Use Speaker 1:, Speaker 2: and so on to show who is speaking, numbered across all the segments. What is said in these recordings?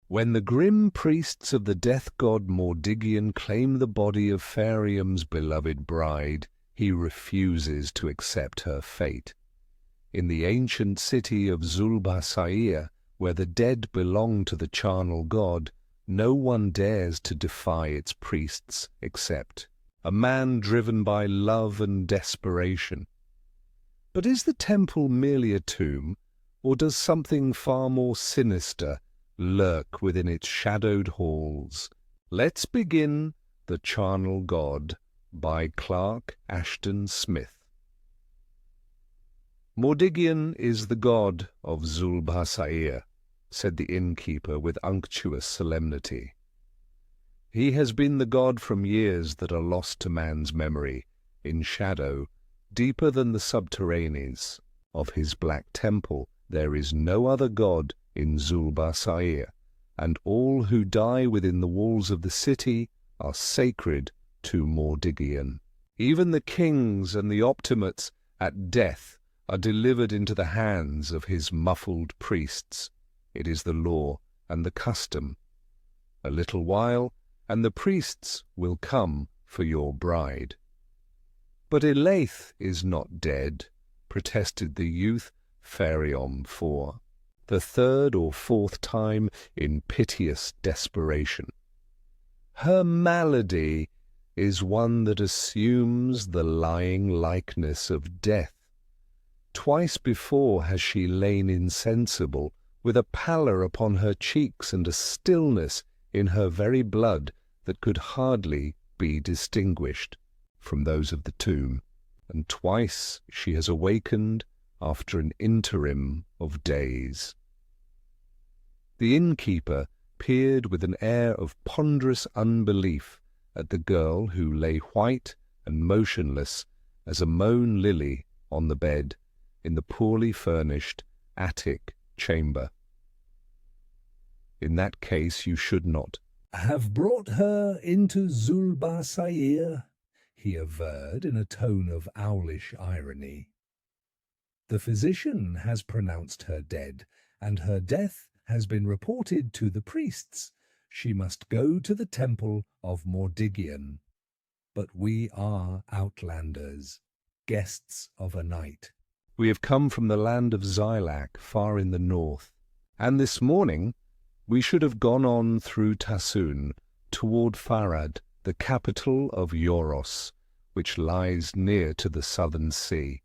Speaker 1: When the grim priests of the death god Mordiggian claim the body of Phariom's beloved bride, he refuses to accept her fate. In the ancient city of Zul-Bha-Sair, where the dead belong to the Charnel God, no one dares to defy its priests except a man driven by love and desperation. But is the temple merely a tomb, or does something far more sinister lurk within its shadowed halls? Let's begin The Charnel God by Clark Ashton Smith. Mordiggian is the god of Zul-Bha-Sair, said the innkeeper with unctuous solemnity. He has been the god from years that are lost to man's memory, in shadow, deeper than the subterraneans. Of his black temple there is no other god in Zul-Bha-Sair, and all who die within the walls of the city are sacred to Mordiggian. Even the kings and the optimates at death are delivered into the hands of his muffled priests. It is the law and the custom. A little while, and the priests will come for your bride. But Elaith is not dead, protested the youth Phariom for the third or fourth time in piteous desperation. Her malady is one that assumes the lying likeness of death. Twice before has she lain insensible, with a pallor upon her cheeks and a stillness in her very blood that could hardly be distinguished from those of the tomb, and twice she has awakened after an interim of days. The innkeeper peered with an air of ponderous unbelief at the girl who lay white and motionless as a mown lily on the bed in the poorly furnished attic chamber. In that case you should not
Speaker 2: have brought her into Zul-Bha-Sair, he averred in a tone of owlish irony. The physician has pronounced her dead, and her death has been reported to the priests. She must go to the temple of Mordiggian. But we are outlanders, guests of a night.
Speaker 1: We have come from the land of Zothique, far in the north, and this morning we should have gone on through Tassoon toward Farad, the capital of Euros, which lies near to the southern sea.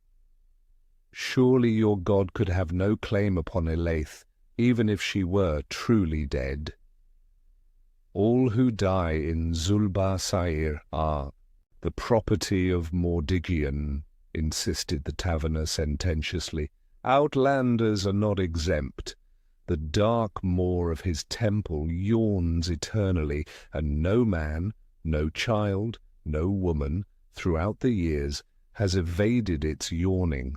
Speaker 1: Surely your god could have no claim upon Elaith, even if she were truly dead. All who die in Zul-Bha-Sair are the property of Mordiggian, insisted the taverner sententiously. Outlanders are not exempt. The dark maw of his temple yawns eternally, and no man, no child, no woman, throughout the years, has evaded its yawning.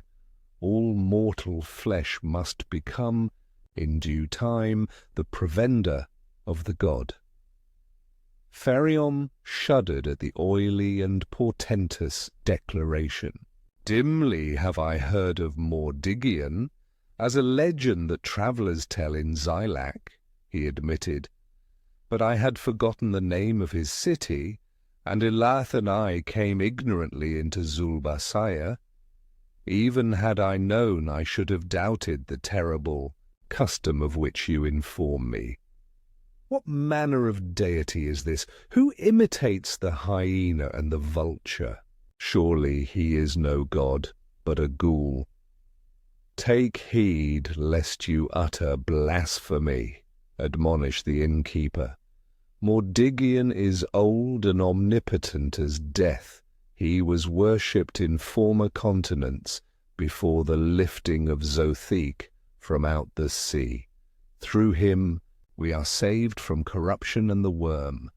Speaker 1: All mortal flesh must become, in due time, the provender of the god. Phariom shuddered at the oily and portentous declaration. Dimly have I heard of Mordiggian, as a legend that travellers tell in Zothique, he admitted, but I had forgotten the name of his city, and Elaith and I came ignorantly into Zul-Bha-Sair. Even had I known, I should have doubted the terrible custom of which you inform me. What manner of deity is this? Who imitates the hyena and the vulture? Surely he is no god, but a ghoul. Take heed lest you utter blasphemy, admonished the innkeeper. Mordiggian is old and omnipotent as death. He was worshipped in former continents before the lifting of Zothique from out the sea. Through him we are saved from corruption and the worm,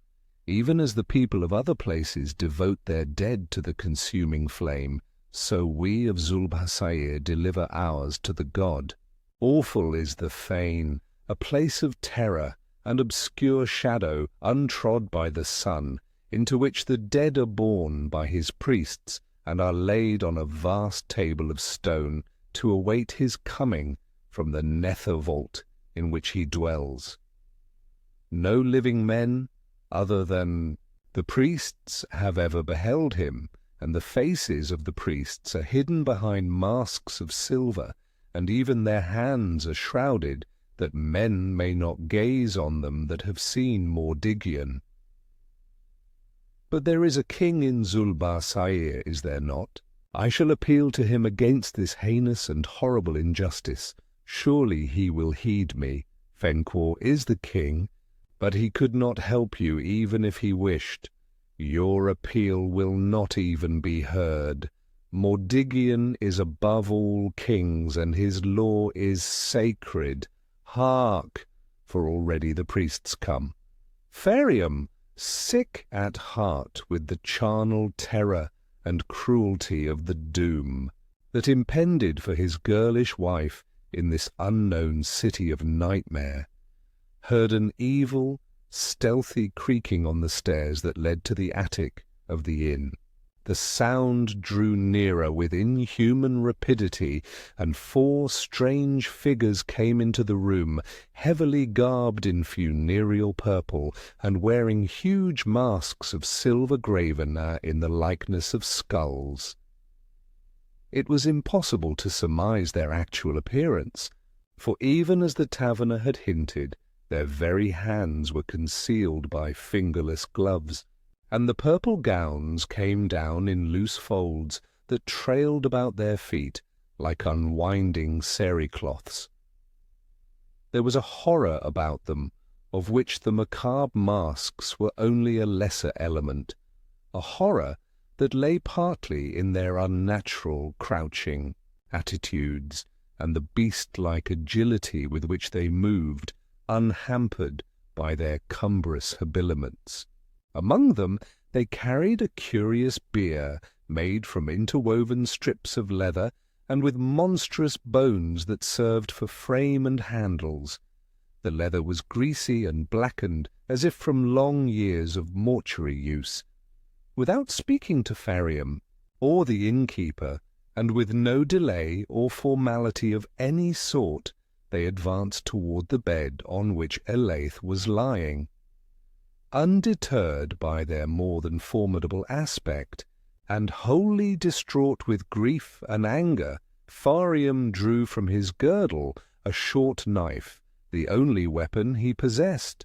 Speaker 1: even as the people of other places devote their dead to the consuming flame. So we of Zul-Bha-Sair deliver ours to the god. Awful is the fane, a place of terror and obscure shadow, untrod by the sun, into which the dead are borne by his priests and are laid on a vast table of stone to await his coming from the nether vault in which he dwells. No living men, other than the priests, have ever beheld him, and the faces of the priests are hidden behind masks of silver, and even their hands are shrouded, that men may not gaze on them that have seen Mordiggian. But there is a king in Zul-Bha-Sair, is there not? I shall appeal to him against this heinous and horrible injustice. Surely he will heed me. Fenquor is the king, but he could not help you even if he wished. Your appeal will not even be heard. Mordiggian is above all kings, and his law is sacred. Hark! For already the priests come. Phariom, sick at heart with the charnel terror and cruelty of the doom that impended for his girlish wife in this unknown city of nightmare, heard an evil, stealthy creaking on the stairs that led to the attic of the inn. The sound drew nearer with inhuman rapidity, and 4 strange figures came into the room, heavily garbed in funereal purple, and wearing huge masks of silver graven in the likeness of skulls. It was impossible to surmise their actual appearance, for even as the taverner had hinted, their very hands were concealed by fingerless gloves, and the purple gowns came down in loose folds that trailed about their feet like unwinding sari-cloths. There was a horror about them, of which the macabre masks were only a lesser element, a horror that lay partly in their unnatural crouching attitudes and the beast-like agility with which they moved, unhampered by their cumbrous habiliments. Among them they carried a curious bier made from interwoven strips of leather and with monstrous bones that served for frame and handles. The leather was greasy and blackened as if from long years of mortuary use. Without speaking to Phariom or the innkeeper, and with no delay or formality of any sort, they advanced toward the bed on which Elaith was lying. Undeterred by their more than formidable aspect, and wholly distraught with grief and anger, Phariom drew from his girdle a short knife, the only weapon he possessed.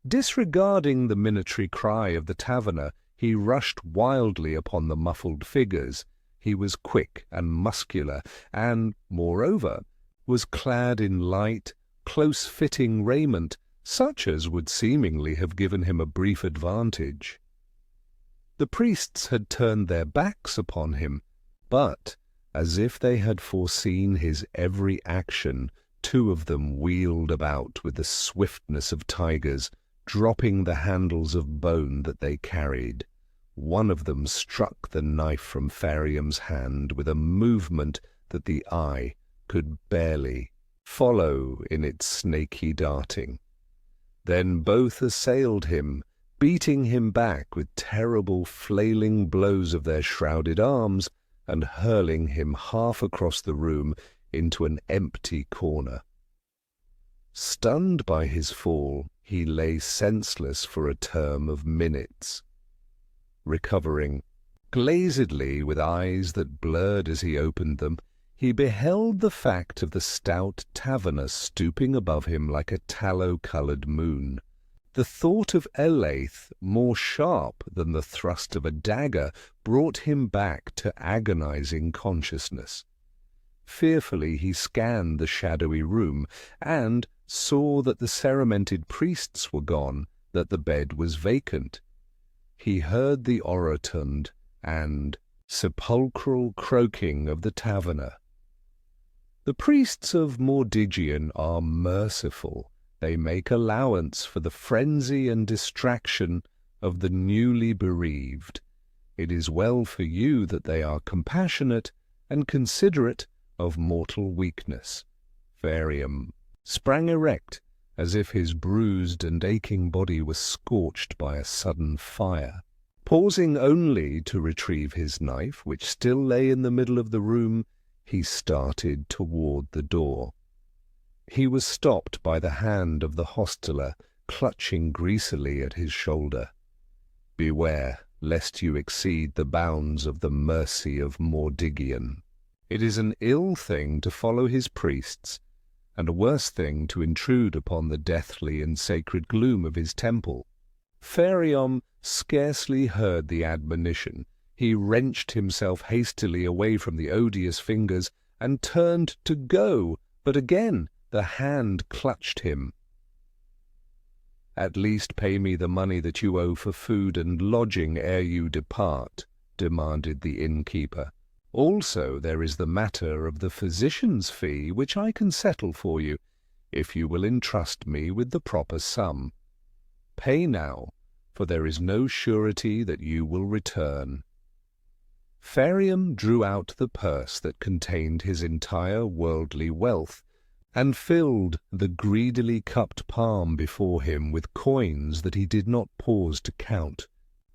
Speaker 1: Disregarding the minatory cry of the taverner, he rushed wildly upon the muffled figures. He was quick and muscular, and, moreover, was clad in light, close-fitting raiment, such as would seemingly have given him a brief advantage. The priests had turned their backs upon him, but, as if they had foreseen his every action, 2 of them wheeled about with the swiftness of tigers, dropping the handles of bone that they carried. One of them struck the knife from Phariom's hand with a movement that the eye could barely follow in its snaky darting. Then both assailed him, beating him back with terrible flailing blows of their shrouded arms and hurling him half across the room into an empty corner. Stunned by his fall, he lay senseless for a term of minutes. Recovering, glazedly with eyes that blurred as he opened them, he beheld the fact of the stout taverner stooping above him like a tallow-coloured moon. The thought of Elaith, more sharp than the thrust of a dagger, brought him back to agonizing consciousness. Fearfully he scanned the shadowy room, and saw that the ceramented priests were gone, that the bed was vacant. He heard the orotund and sepulchral croaking of the taverner. The priests of Mordiggian are merciful. They make allowance for the frenzy and distraction of the newly bereaved. It is well for you that they are compassionate and considerate of mortal weakness. Phariom sprang erect, as if his bruised and aching body was scorched by a sudden fire. Pausing only to retrieve his knife, which still lay in the middle of the room, he started toward the door. He was stopped by the hand of the hosteler, clutching greasily at his shoulder. "Beware, lest you exceed the bounds of the mercy of Mordiggian. It is an ill thing to follow his priests, and a worse thing to intrude upon the deathly and sacred gloom of his temple." Phariom scarcely heard the admonition. He wrenched himself hastily away from the odious fingers and turned to go, but again the hand clutched him. "At least pay me the money that you owe for food and lodging ere you depart," demanded the innkeeper. "Also there is the matter of the physician's fee, which I can settle for you, if you will entrust me with the proper sum. Pay now, for there is no surety that you will return." Phariom drew out the purse that contained his entire worldly wealth, and filled the greedily cupped palm before him with coins that he did not pause to count.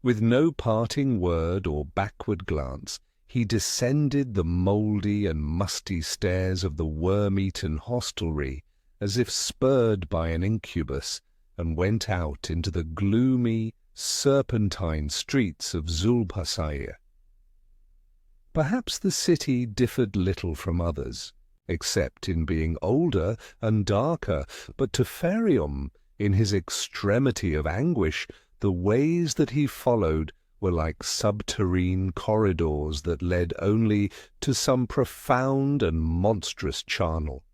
Speaker 1: With no parting word or backward glance, he descended the mouldy and musty stairs of the worm-eaten hostelry, as if spurred by an incubus, and went out into the gloomy, serpentine streets of Zul-Bha-Sair. Perhaps the city differed little from others, except in being older and darker, but to Phariom, in his extremity of anguish, the ways that he followed were like subterrene corridors that led only to some profound and monstrous charnel.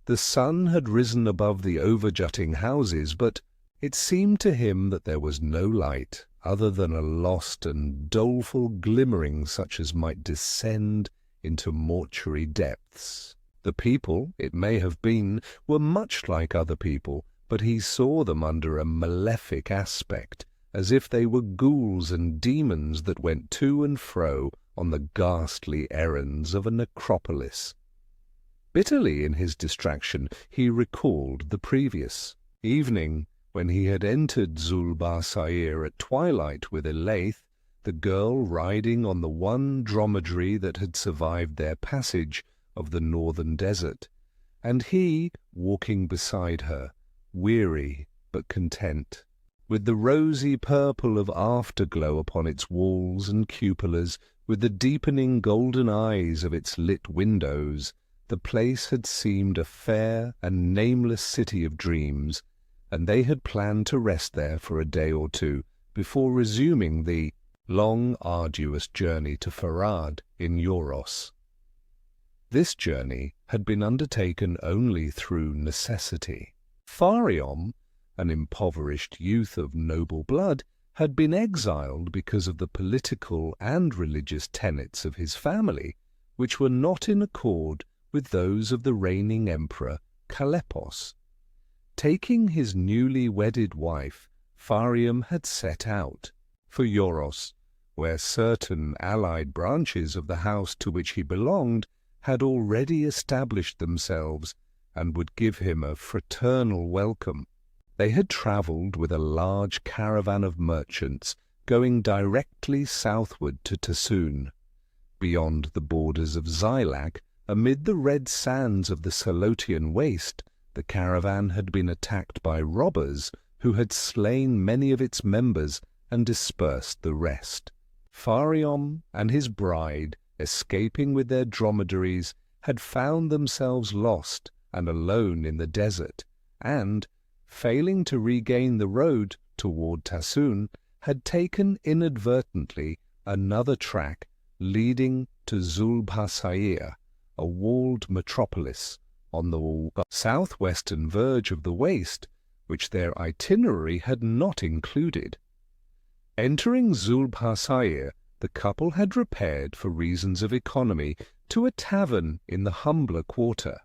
Speaker 1: The sun had risen above the overjutting houses, but it seemed to him that there was no light other than a lost and doleful glimmering such as might descend into mortuary depths. The people, it may have been, were much like other people, but he saw them under a malefic aspect, as if they were ghouls and demons that went to and fro on the ghastly errands of a necropolis. Bitterly in his distraction he recalled the previous evening, when he had entered Zul-Bha-Sair at twilight with Elaith, the girl riding on the one dromedary that had survived their passage of the northern desert, and he walking beside her, weary but content, with the rosy purple of afterglow upon its walls and cupolas, with the deepening golden eyes of its lit windows. The place had seemed a fair and nameless city of dreams, and they had planned to rest there for a day or two before resuming the long, arduous journey to Farad in Euros. This journey had been undertaken only through necessity. Phariom, an impoverished youth of noble blood, had been exiled because of the political and religious tenets of his family, which were not in accord with those of the reigning emperor Kalepos. Taking his newly wedded wife, Phariom had set out for Euros, where certain allied branches of the house to which he belonged had already established themselves and would give him a fraternal welcome. They had travelled with a large caravan of merchants, going directly southward to Tassoon. Beyond the borders of Zilak, amid the red sands of the Salotian waste, the caravan had been attacked by robbers who had slain many of its members and dispersed the rest. Phariom and his bride, escaping with their dromedaries, had found themselves lost and alone in the desert, and, failing to regain the road toward Tassoon, had taken inadvertently another track leading to Zul-Bha-Sair, a walled metropolis on the southwestern verge of the waste, which their itinerary had not included. Entering Zul-Bha-Sair, the couple had repaired for reasons of economy to a tavern in the humbler quarter.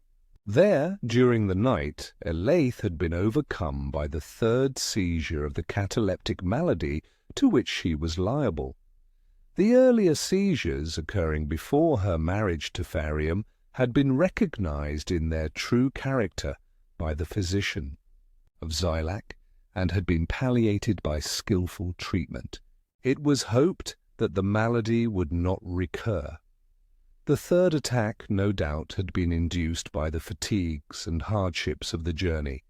Speaker 1: There, during the night, Elaith had been overcome by the third seizure of the cataleptic malady to which she was liable. The earlier seizures, occurring before her marriage to Phariom, had been recognized in their true character by the physician of Zilak, and had been palliated by skilful treatment. It was hoped that the malady would not recur. The third attack, no doubt, had been induced by the fatigues and hardships of the journey.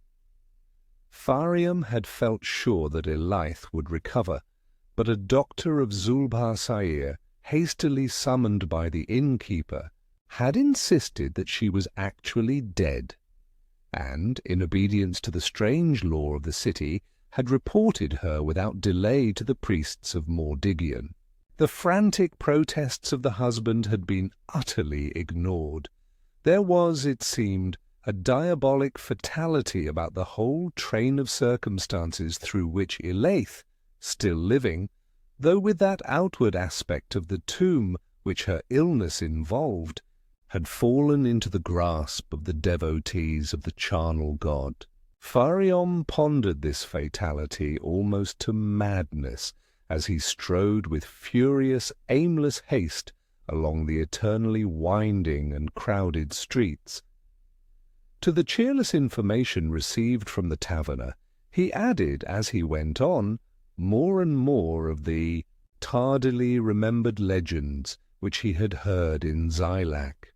Speaker 1: Phariom had felt sure that Elaith would recover, but a doctor of Zul-Bha-Sair, hastily summoned by the innkeeper, had insisted that she was actually dead, and, in obedience to the strange law of the city, had reported her without delay to the priests of Mordiggian. The frantic protests of the husband had been utterly ignored. There was, it seemed, a diabolic fatality about the whole train of circumstances through which Elaith, still living, though with that outward aspect of the tomb which her illness involved, had fallen into the grasp of the devotees of the Charnel God. Phariom pondered this fatality almost to madness as he strode with furious, aimless haste along the eternally winding and crowded streets. To the cheerless information received from the taverner, he added, as he went on, more and more of the tardily remembered legends which he had heard in Zothique.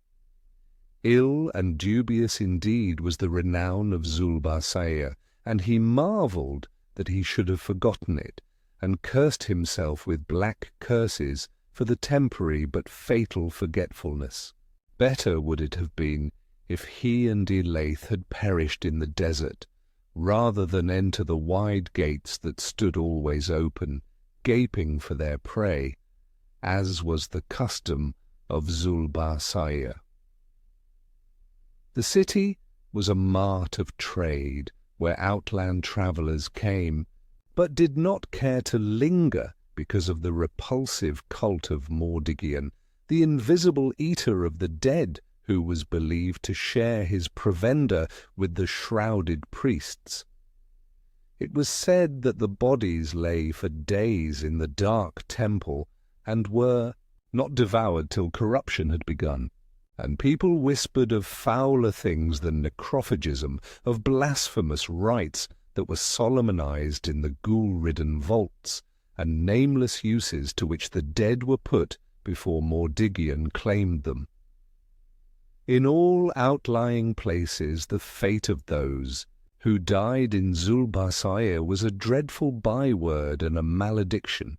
Speaker 1: Ill and dubious indeed was the renown of Zul-Bha-Sair, and he marvelled that he should have forgotten it, and cursed himself with black curses for the temporary but fatal forgetfulness. Better would it have been if he and Elaith had perished in the desert, rather than enter the wide gates that stood always open, gaping for their prey, as was the custom of Zul-Bha-Sair. The city was a mart of trade, where outland travellers came, but did not care to linger because of the repulsive cult of Mordiggian, the invisible eater of the dead, who was believed to share his provender with the shrouded priests. It was said that the bodies lay for days in the dark temple and were not devoured till corruption had begun, and people whispered of fouler things than necrophagism, of blasphemous rites that were solemnized in the ghoul-ridden vaults, and nameless uses to which the dead were put before Mordiggian claimed them. In all outlying places the fate of those who died in Zul-Bha-Sair was a dreadful byword and a malediction,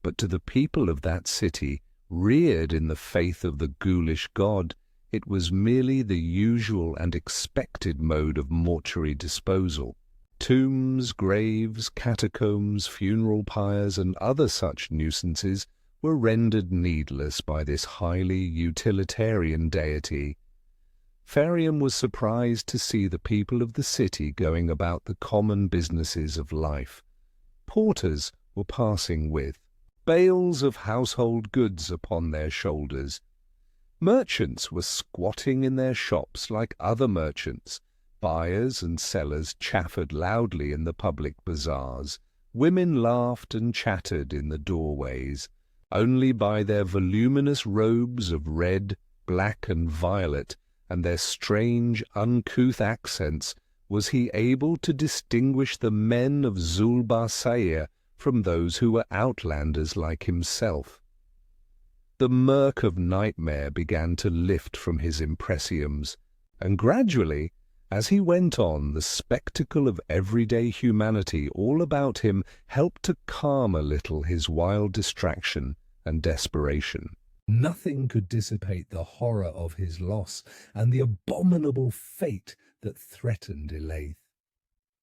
Speaker 1: but to the people of that city, reared in the faith of the ghoulish god, it was merely the usual and expected mode of mortuary disposal. Tombs, graves, catacombs, funeral pyres, and other such nuisances were rendered needless by this highly utilitarian deity. Phariom was surprised to see the people of the city going about the common businesses of life. Porters were passing with bales of household goods upon their shoulders. Merchants were squatting in their shops like other merchants. Buyers and sellers chaffered loudly in the public bazaars. Women laughed and chattered in the doorways. Only by their voluminous robes of red, black, and violet, and their strange, uncouth accents, was he able to distinguish the men of Zul-Bha-Sair from those who were outlanders like himself. The murk of nightmare began to lift from his impressions, and gradually, as he went on, the spectacle of everyday humanity all about him helped to calm a little his wild distraction and desperation.
Speaker 2: Nothing could dissipate the horror of his loss and the abominable fate that threatened Elaith.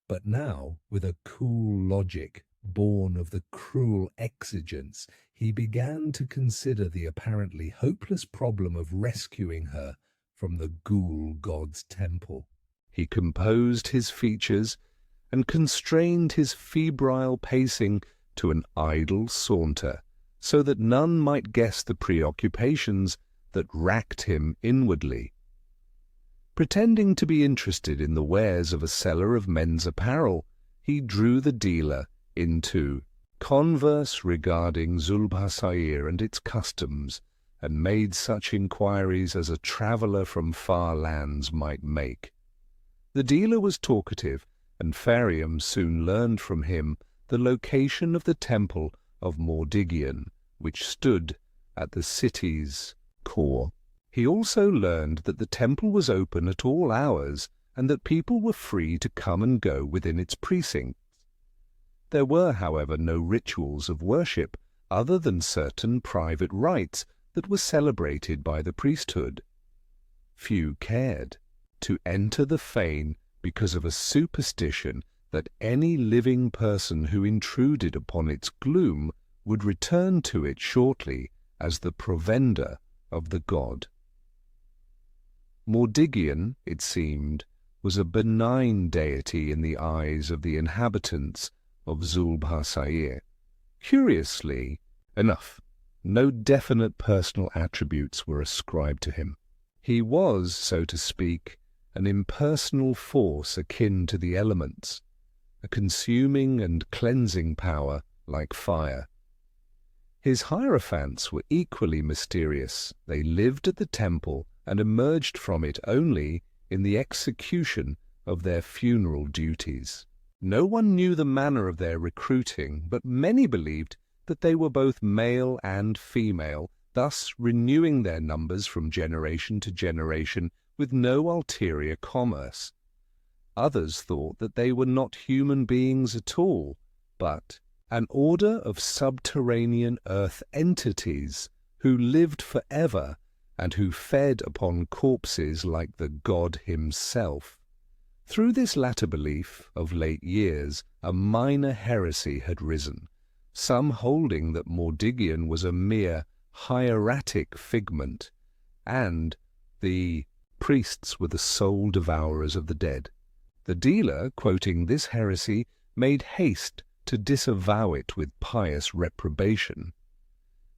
Speaker 2: But now, with a cool logic born of the cruel exigence, he began to consider the apparently hopeless problem of rescuing her from the ghoul-god's temple.
Speaker 1: He composed his features and constrained his febrile pacing to an idle saunter, so that none might guess the preoccupations that racked him inwardly. Pretending to be interested in the wares of a seller of men's apparel, he drew the dealer into converse regarding Zul-Bha-Sair and its customs, and made such inquiries as a traveller from far lands might make. The dealer was talkative, and Phariom soon learned from him the location of the temple of Mordiggian, which stood at the city's core. He also learned that the temple was open at all hours, and that people were free to come and go within its precincts. There were, however, no rituals of worship other than certain private rites that were celebrated by the priesthood. Few cared to enter the fane because of a superstition that any living person who intruded upon its gloom would return to it shortly as the provender of the god. Mordiggian, it seemed, was a benign deity in the eyes of the inhabitants of Zul-Bha-Sair. Curiously enough, no definite personal attributes were ascribed to him. He was, so to speak, an impersonal force akin to the elements, a consuming and cleansing power like fire. His hierophants were equally mysterious. They lived at the temple and emerged from it only in the execution of their funeral duties. No one knew the manner of their recruiting, but many believed that they were both male and female, thus renewing their numbers from generation to generation with no ulterior commerce. Others thought that they were not human beings at all, but an order of subterranean earth entities who lived forever and who fed upon corpses like the god himself. Through this latter belief, of late years, a minor heresy had risen, some holding that Mordiggian was a mere hieratic figment, and the priests were the sole devourers of the dead. The dealer, quoting this heresy, made haste to disavow it with pious reprobation.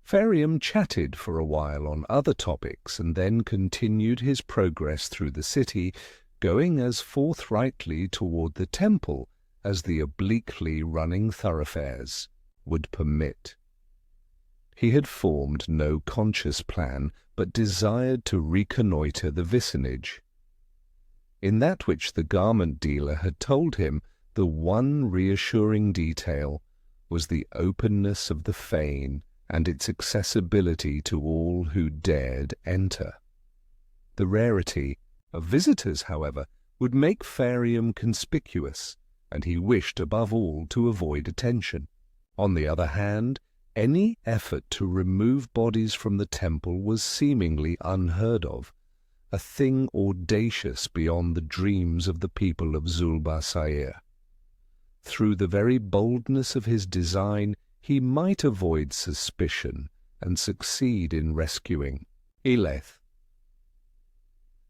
Speaker 1: Phariom chatted for a while on other topics and then continued his progress through the city, going as forthrightly toward the temple as the obliquely running thoroughfares would permit. He had formed no conscious plan, but desired to reconnoitre the vicinage. In that which the garment dealer had told him, the one reassuring detail was the openness of the fane and its accessibility to all who dared enter. The rarity of visitors, however, would make Phariom conspicuous, and he wished above all to avoid attention. On the other hand, any effort to remove bodies from the temple was seemingly unheard of, a thing audacious beyond the dreams of the people of Zul-Bha-Sair. Through the very boldness of his design, he might avoid suspicion and succeed in rescuing Elaith.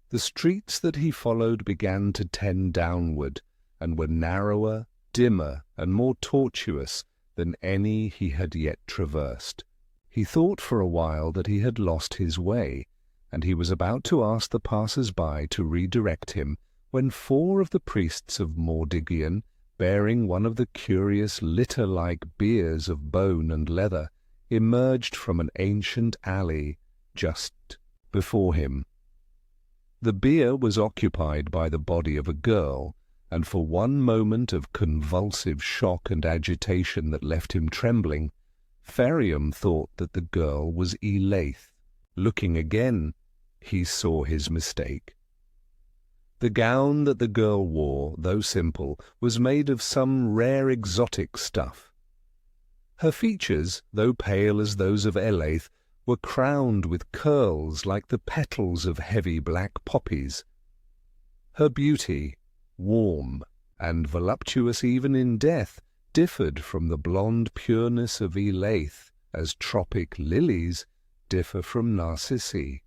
Speaker 1: The streets that he followed began to tend downward, and were narrower, dimmer, and more tortuous than any he had yet traversed. He thought for a while that he had lost his way, and he was about to ask the passers-by to redirect him, when 4 of the priests of Mordiggian, bearing one of the curious litter-like biers of bone and leather, emerged from an ancient alley just before him. The bier was occupied by the body of a girl, and for one moment of convulsive shock and agitation that left him trembling, Phariom thought that the girl was Elaith. Looking again, he saw his mistake. The gown that the girl wore, though simple, was made of some rare exotic stuff. Her features, though pale as those of Elaith, were crowned with curls like the petals of heavy black poppies. Her beauty, warm and voluptuous even in death, differed from the blonde pureness of Elaith, as tropic lilies differ from narcissi.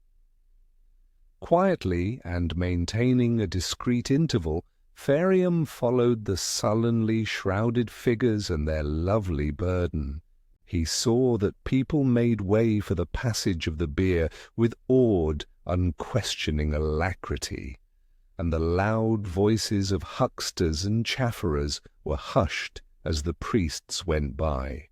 Speaker 1: Quietly, and maintaining a discreet interval, Phariom followed the sullenly shrouded figures and their lovely burden. He saw that people made way for the passage of the bier with awed, unquestioning alacrity, and the loud voices of hucksters and chafferers were hushed as the priests went by.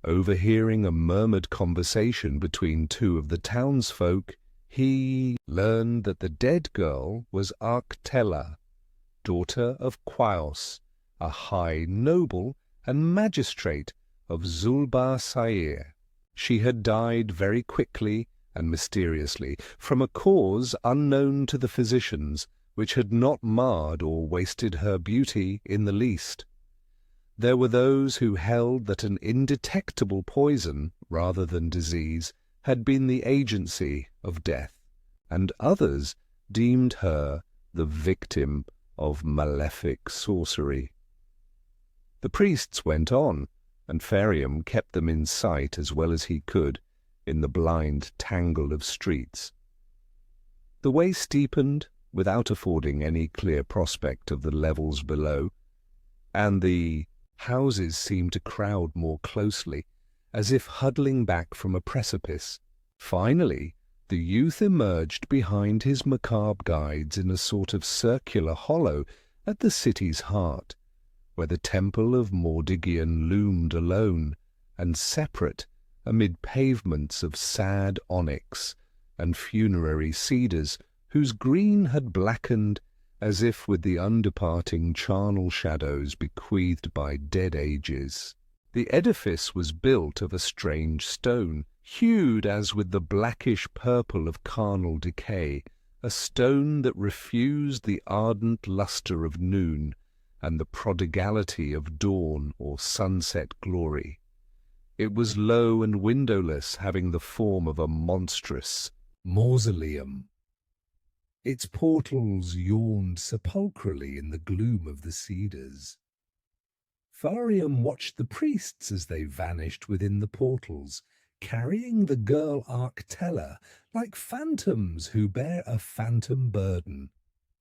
Speaker 1: Overhearing a murmured conversation between 2 of the townsfolk, he learned that the dead girl was Arctella, daughter of Quaos, a high noble and magistrate of Zul-Bha-Sair. She had died very quickly and mysteriously, from a cause unknown to the physicians, which had not marred or wasted her beauty in the least. There were those who held that an indetectable poison, rather than disease, had been the agency of death, and others deemed her the victim of malefic sorcery. The priests went on, and Phariom kept them in sight as well as he could in the blind tangle of streets. The way steepened without affording any clear prospect of the levels below, and the houses seemed to crowd more closely, as if huddling back from a precipice. Finally, the youth emerged behind his macabre guides in a sort of circular hollow at the city's heart, where the temple of Mordiggian loomed alone and separate amid pavements of sad onyx and funerary cedars whose green had blackened as if with the undeparting charnel shadows bequeathed by dead ages. The edifice was built of a strange stone, hued as with the blackish purple of carnal decay, a stone that refused the ardent lustre of noon and the prodigality of dawn or sunset glory. It was low and windowless, having the form of a monstrous
Speaker 2: mausoleum. Its portals yawned sepulchrally in the gloom of the cedars. Phariom watched the priests as they vanished within the portals, carrying the girl Arctella like phantoms who bear a phantom burden.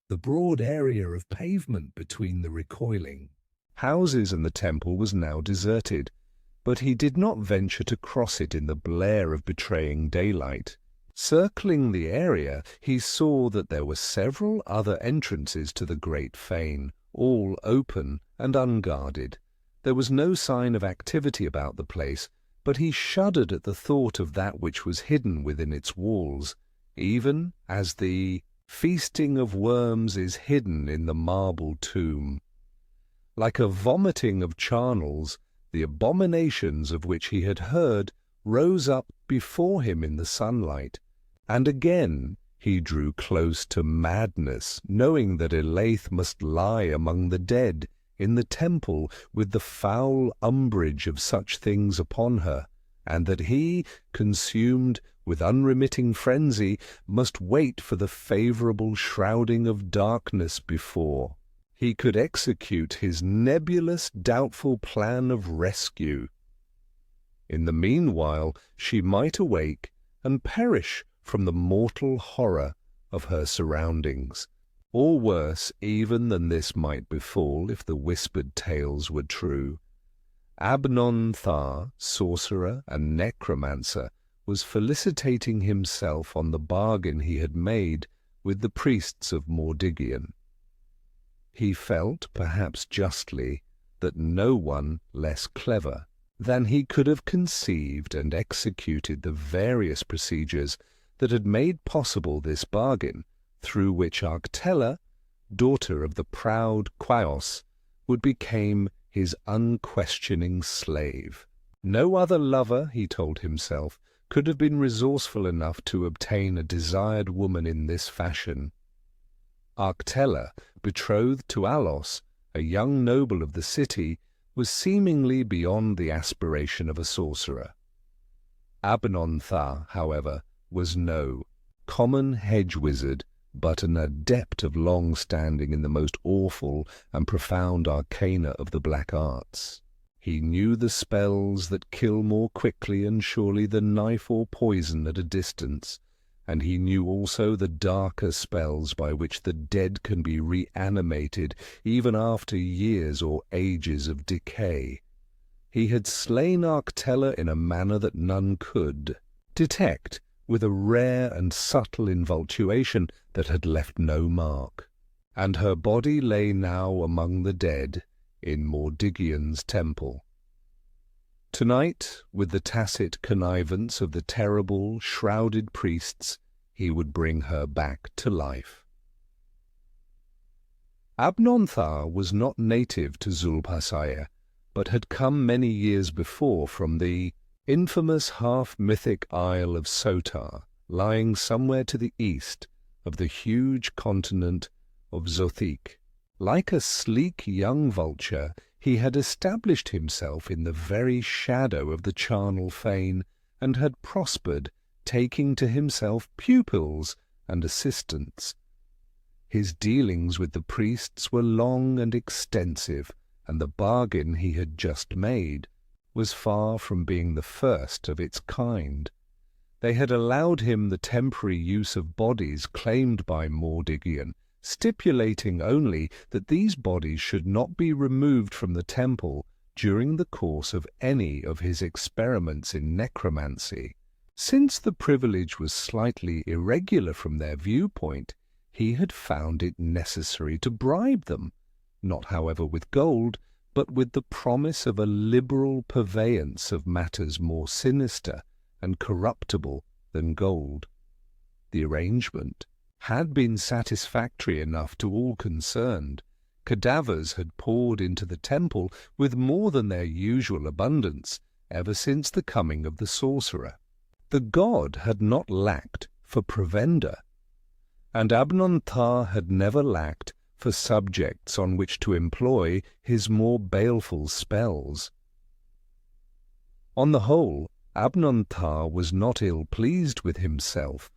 Speaker 2: The broad area of pavement between the recoiling
Speaker 1: houses and the temple was now deserted, but he did not venture to cross it in the blare of betraying daylight. Circling the area, he saw that there were several other entrances to the great fane, all open and unguarded. There was no sign of activity about the place, but he shuddered at the thought of that which was hidden within its walls, even as the feasting of worms is hidden in the marble tomb. Like a vomiting of charnels, the abominations of which he had heard rose up before him in the sunlight, and again he drew close to madness, knowing that Elaith must lie among the dead in the temple with the foul umbrage of such things upon her, and that he, consumed with unremitting frenzy, must wait for the favourable shrouding of darkness before he could execute his nebulous, doubtful plan of rescue. In the meanwhile she might awake and perish from the mortal horror of her surroundings, or worse even than this might befall if the whispered tales were true. Abnon-Thar, sorcerer and necromancer, was felicitating himself on the bargain he had made with the priests of Mordiggian. He felt, perhaps justly, that no one less clever than he could have conceived and executed the various procedures that had made possible this bargain, through which Arctella, daughter of the proud Quaios, would become his unquestioning slave. No other lover, he told himself, could have been resourceful enough to obtain a desired woman in this fashion. Arctella, betrothed to Alos, a young noble of the city, was seemingly beyond the aspiration of a sorcerer. Abnon-Thar, however, was no common hedge wizard, but an adept of long standing in the most awful and profound arcana of the black arts. He knew the spells that kill more quickly and surely than knife or poison at a distance, and he knew also the darker spells by which the dead can be reanimated even after years or ages of decay. He had slain Arctella in a manner that none could detect, with a rare and subtle involtuation that had left no mark, and her body lay now among the dead in Mordiggian's temple. Tonight, with the tacit connivance of the terrible, shrouded priests, he would bring her back to life. Abnon-Thar was not native to Zul-Bha-Sair, but had come many years before from the infamous half-mythic isle of Sotar, lying somewhere to the east of the huge continent of Zothique. Like a sleek young vulture, he had established himself in the very shadow of the charnel fane, and had prospered, taking to himself pupils and assistants. His dealings with the priests were long and extensive, and the bargain he had just made was far from being the first of its kind. They had allowed him the temporary use of bodies claimed by Mordiggian, stipulating only that these bodies should not be removed from the temple during the course of any of his experiments in necromancy. Since the privilege was slightly irregular from their viewpoint, he had found it necessary to bribe them, not however with gold, but with the promise of a liberal purveyance of matters more sinister and corruptible than gold. The arrangement had been satisfactory enough to all concerned. Cadavers had poured into the temple with more than their usual abundance ever since the coming of the sorcerer. The god had not lacked for provender, and Abnon-Thar had never lacked for subjects on which to employ his more baleful spells. On the whole, Abnon-Thar was not ill-pleased with himself.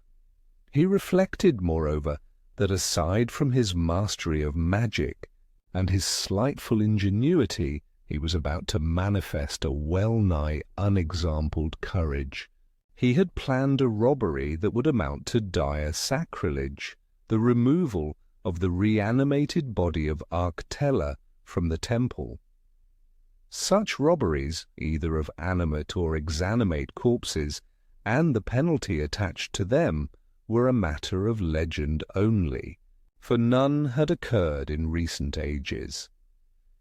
Speaker 1: He reflected, moreover, that aside from his mastery of magic and his slightful ingenuity, he was about to manifest a well-nigh unexampled courage. He had planned a robbery that would amount to dire sacrilege, the removal of the reanimated body of Arctella from the temple. Such robberies, either of animate or exanimate corpses, and the penalty attached to them, were a matter of legend only, for none had occurred in recent ages.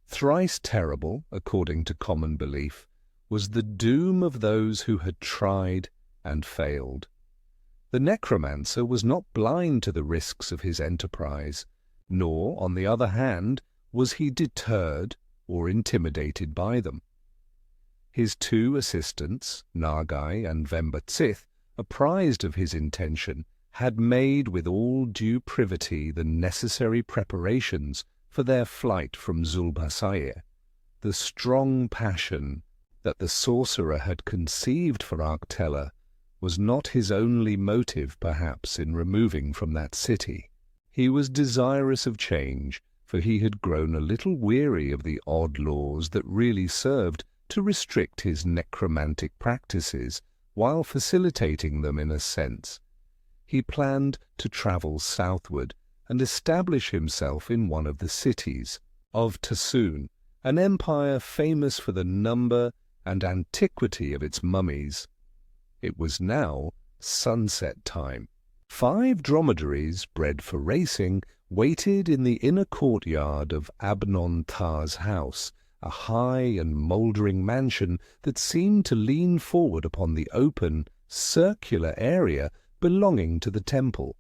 Speaker 1: Thrice terrible, according to common belief, was the doom of those who had tried and failed. The necromancer was not blind to the risks of his enterprise, nor, on the other hand, was he deterred or intimidated by them. His two assistants, Nagai and Vembatsith, apprised of his intention, had made with all due privity the necessary preparations for their flight from Zul-Bha-Sair. The strong passion that the sorcerer had conceived for Arctella was not his only motive, perhaps, in removing from that city. He was desirous of change, for he had grown a little weary of the odd laws that really served to restrict his necromantic practices, while facilitating them in a sense. He planned to travel southward and establish himself in one of the cities of Tassoon, an empire famous for the number and antiquity of its mummies. It was now sunset time. 5 dromedaries, bred for racing, waited in the inner courtyard of Abnon-Thar's house, a high and mouldering mansion that seemed to lean forward upon the open, circular area belonging to the temple.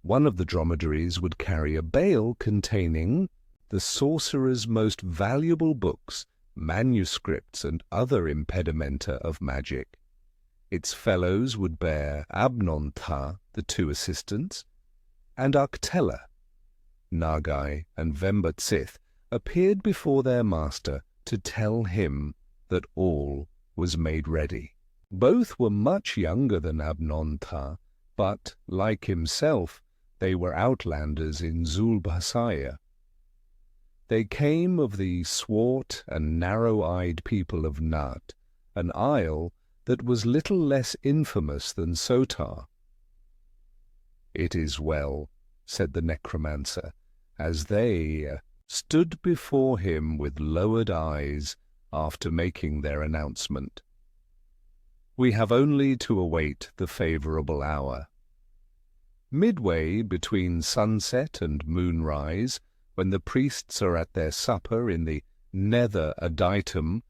Speaker 1: One of the dromedaries would carry a bale containing the sorcerer's most valuable books, manuscripts, and other impedimenta of magic. Its fellows would bear Abnon-Thar, the 2 assistants, and Arctella. Nagai and Vembatsith appeared before their master to tell him that all was made ready. Both were much younger than Abnon-Thar, but, like himself, they were outlanders in Zul-Bha-Sair. They came of the swart and narrow-eyed people of Nat, an isle that was little less infamous than Sotar. "It is well," said the necromancer, as they stood before him with lowered eyes after making their announcement. "We have only to await the favourable hour. Midway between sunset and moonrise, when the priests are at their supper in the nether adytum,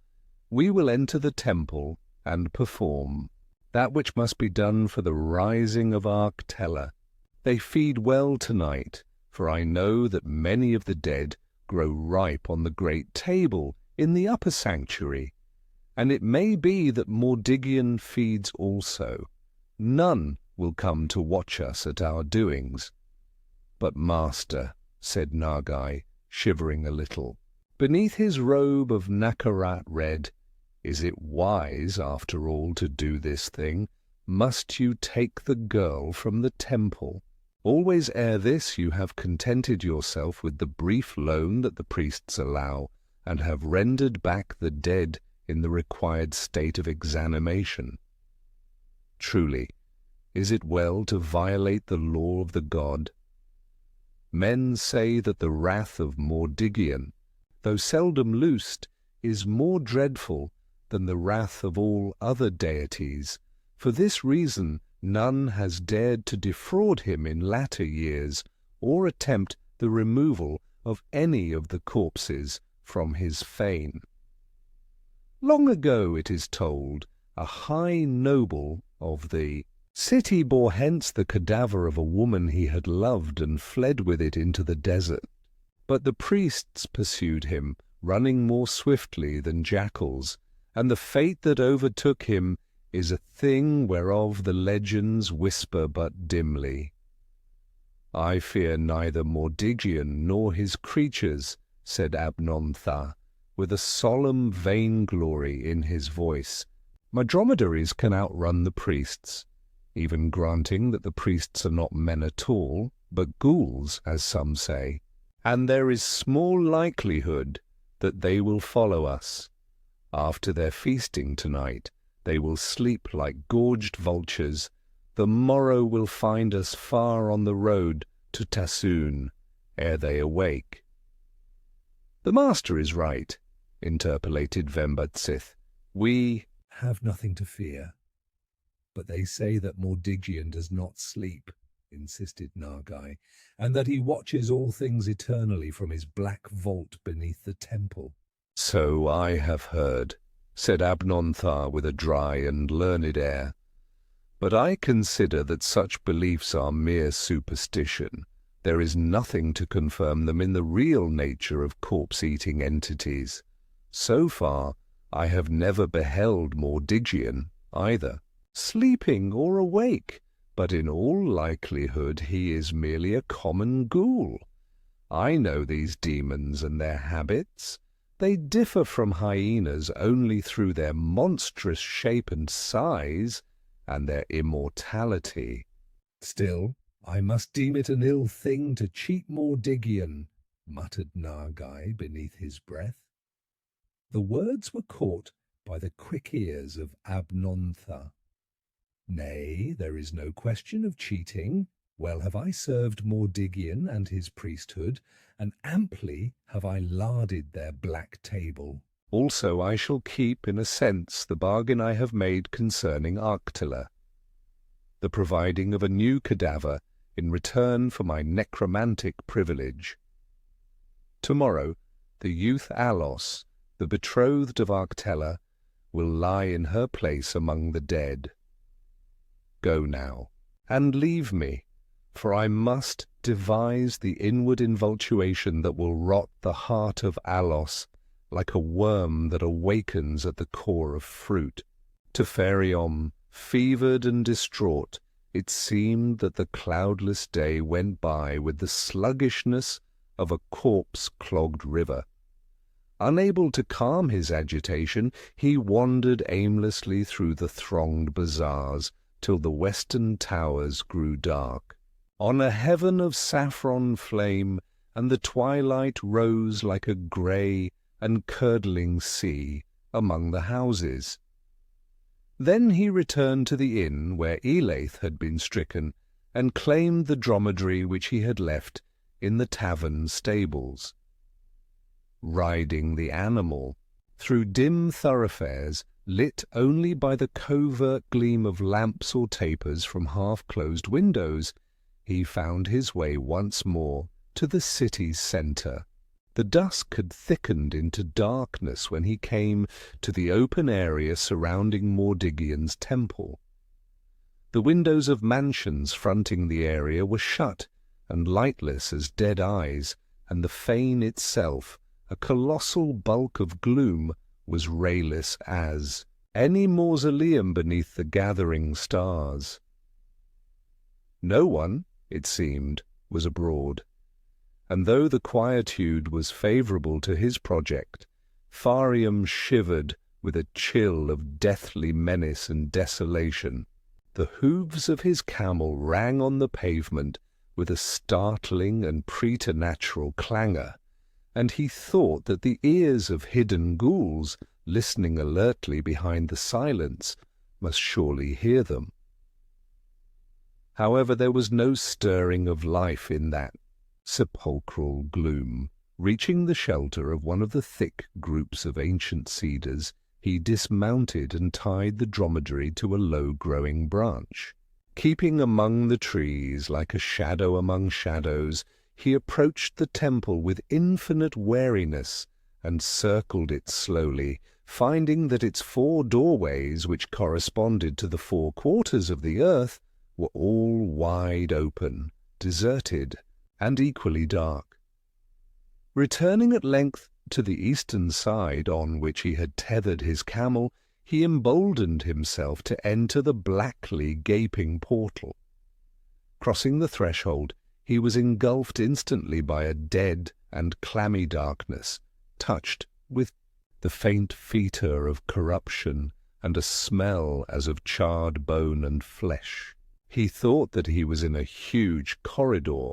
Speaker 1: we will enter the temple and perform that which must be done for the rising of Arctella. They feed well tonight, for I know that many of the dead grow ripe on the great table in the upper sanctuary, and it may be that Mordiggian feeds also. None will come to watch us at our doings. But, master, said Nagai, shivering a little. Beneath his robe of Nakarat red, is it wise, after all, to do this thing? Must you take the girl from the temple? Always ere this you have contented yourself with the brief loan that the priests allow, and have rendered back the dead in the required state of exanimation. Truly, is it well to violate the law of the god? Men say that the wrath of Mordiggian, though seldom loosed, is more dreadful than the wrath of all other deities. For this reason none has dared to defraud him in latter years, or attempt the removal of any of the corpses from his fane. Long ago, it is told, a high noble of the city bore hence the cadaver of a woman he had loved and fled with it into the desert. But the priests pursued him, running more swiftly than jackals, and the fate that overtook him is a thing whereof the legends whisper but dimly. I fear neither Mordiggian nor his creatures, said Abnontha, with a solemn vainglory in his voice. My dromedaries can outrun the priests, even granting that the priests are not men at all, but ghouls, as some say, and there is small likelihood that they will follow us. After their feasting tonight, they will sleep like gorged vultures. The morrow will find us far on the road to Tassoon, ere they awake. The master is right, interpolated Vembatsith. We
Speaker 2: have nothing to fear. But they say that Mordiggian does not sleep, insisted Nagai, and that he watches all things eternally from his black vault beneath the temple.
Speaker 1: So I have heard, said Abnontha with a dry and learned air. But I consider that such beliefs are mere superstition. There is nothing to confirm them in the real nature of corpse-eating entities. So far, I have never beheld Mordiggian either, sleeping or awake, but in all likelihood he is merely a common ghoul. I know these demons and their habits. They differ from hyenas only through their monstrous shape and size, and their immortality.
Speaker 2: Still, I must deem it an ill thing to cheat Mordiggian, muttered Nagai beneath his breath. The words were caught by the quick ears of Abnontha. Nay, there is no question of cheating. Well have I served Mordiggian and his priesthood, and amply have I larded their black table.
Speaker 1: Also I shall keep, in a sense, the bargain I have made concerning Arctilla, the providing of a new cadaver in return for my necromantic privilege. Tomorrow the youth Alos, the betrothed of Arctilla, will lie in her place among the dead. Go now, and leave me, for I must devise the inward involtuation that will rot the heart of Alos like a worm that awakens at the core of fruit. To Phariom, fevered and distraught, it seemed that the cloudless day went by with the sluggishness of a corpse-clogged river. Unable to calm his agitation, he wandered aimlessly through the thronged bazaars till the western towers grew dark. On a heaven of saffron flame, and the twilight rose like a grey and curdling sea among the houses. Then he returned to the inn where Elaith had been stricken, and claimed the dromedary which he had left in the tavern stables. Riding the animal through dim thoroughfares, lit only by the covert gleam of lamps or tapers from half-closed windows, he found his way once more to the city's centre. The dusk had thickened into darkness when he came to the open area surrounding Mordiggian's temple. The windows of mansions fronting the area were shut and lightless as dead eyes, and the fane itself, a colossal bulk of gloom, was rayless as any mausoleum beneath the gathering stars. No one, it seemed, was abroad, and though the quietude was favourable to his project, Phariom shivered with a chill of deathly menace and desolation. The hooves of his camel rang on the pavement with a startling and preternatural clangour, and he thought that the ears of hidden ghouls, listening alertly behind the silence, must surely hear them. However, there was no stirring of life in that sepulchral gloom. Reaching the shelter of one of the thick groups of ancient cedars, he dismounted and tied the dromedary to a low-growing branch. Keeping among the trees like a shadow among shadows, he approached the temple with infinite wariness and circled it slowly, finding that its 4 doorways, which corresponded to the 4 quarters of the earth, were all wide open, deserted, and equally dark. Returning at length to the eastern side on which he had tethered his camel, he emboldened himself to enter the blackly gaping portal. Crossing the threshold, he was engulfed instantly by a dead and clammy darkness, touched with the faint foetor of corruption and a smell as of charred bone and flesh. He thought that he was in a huge corridor,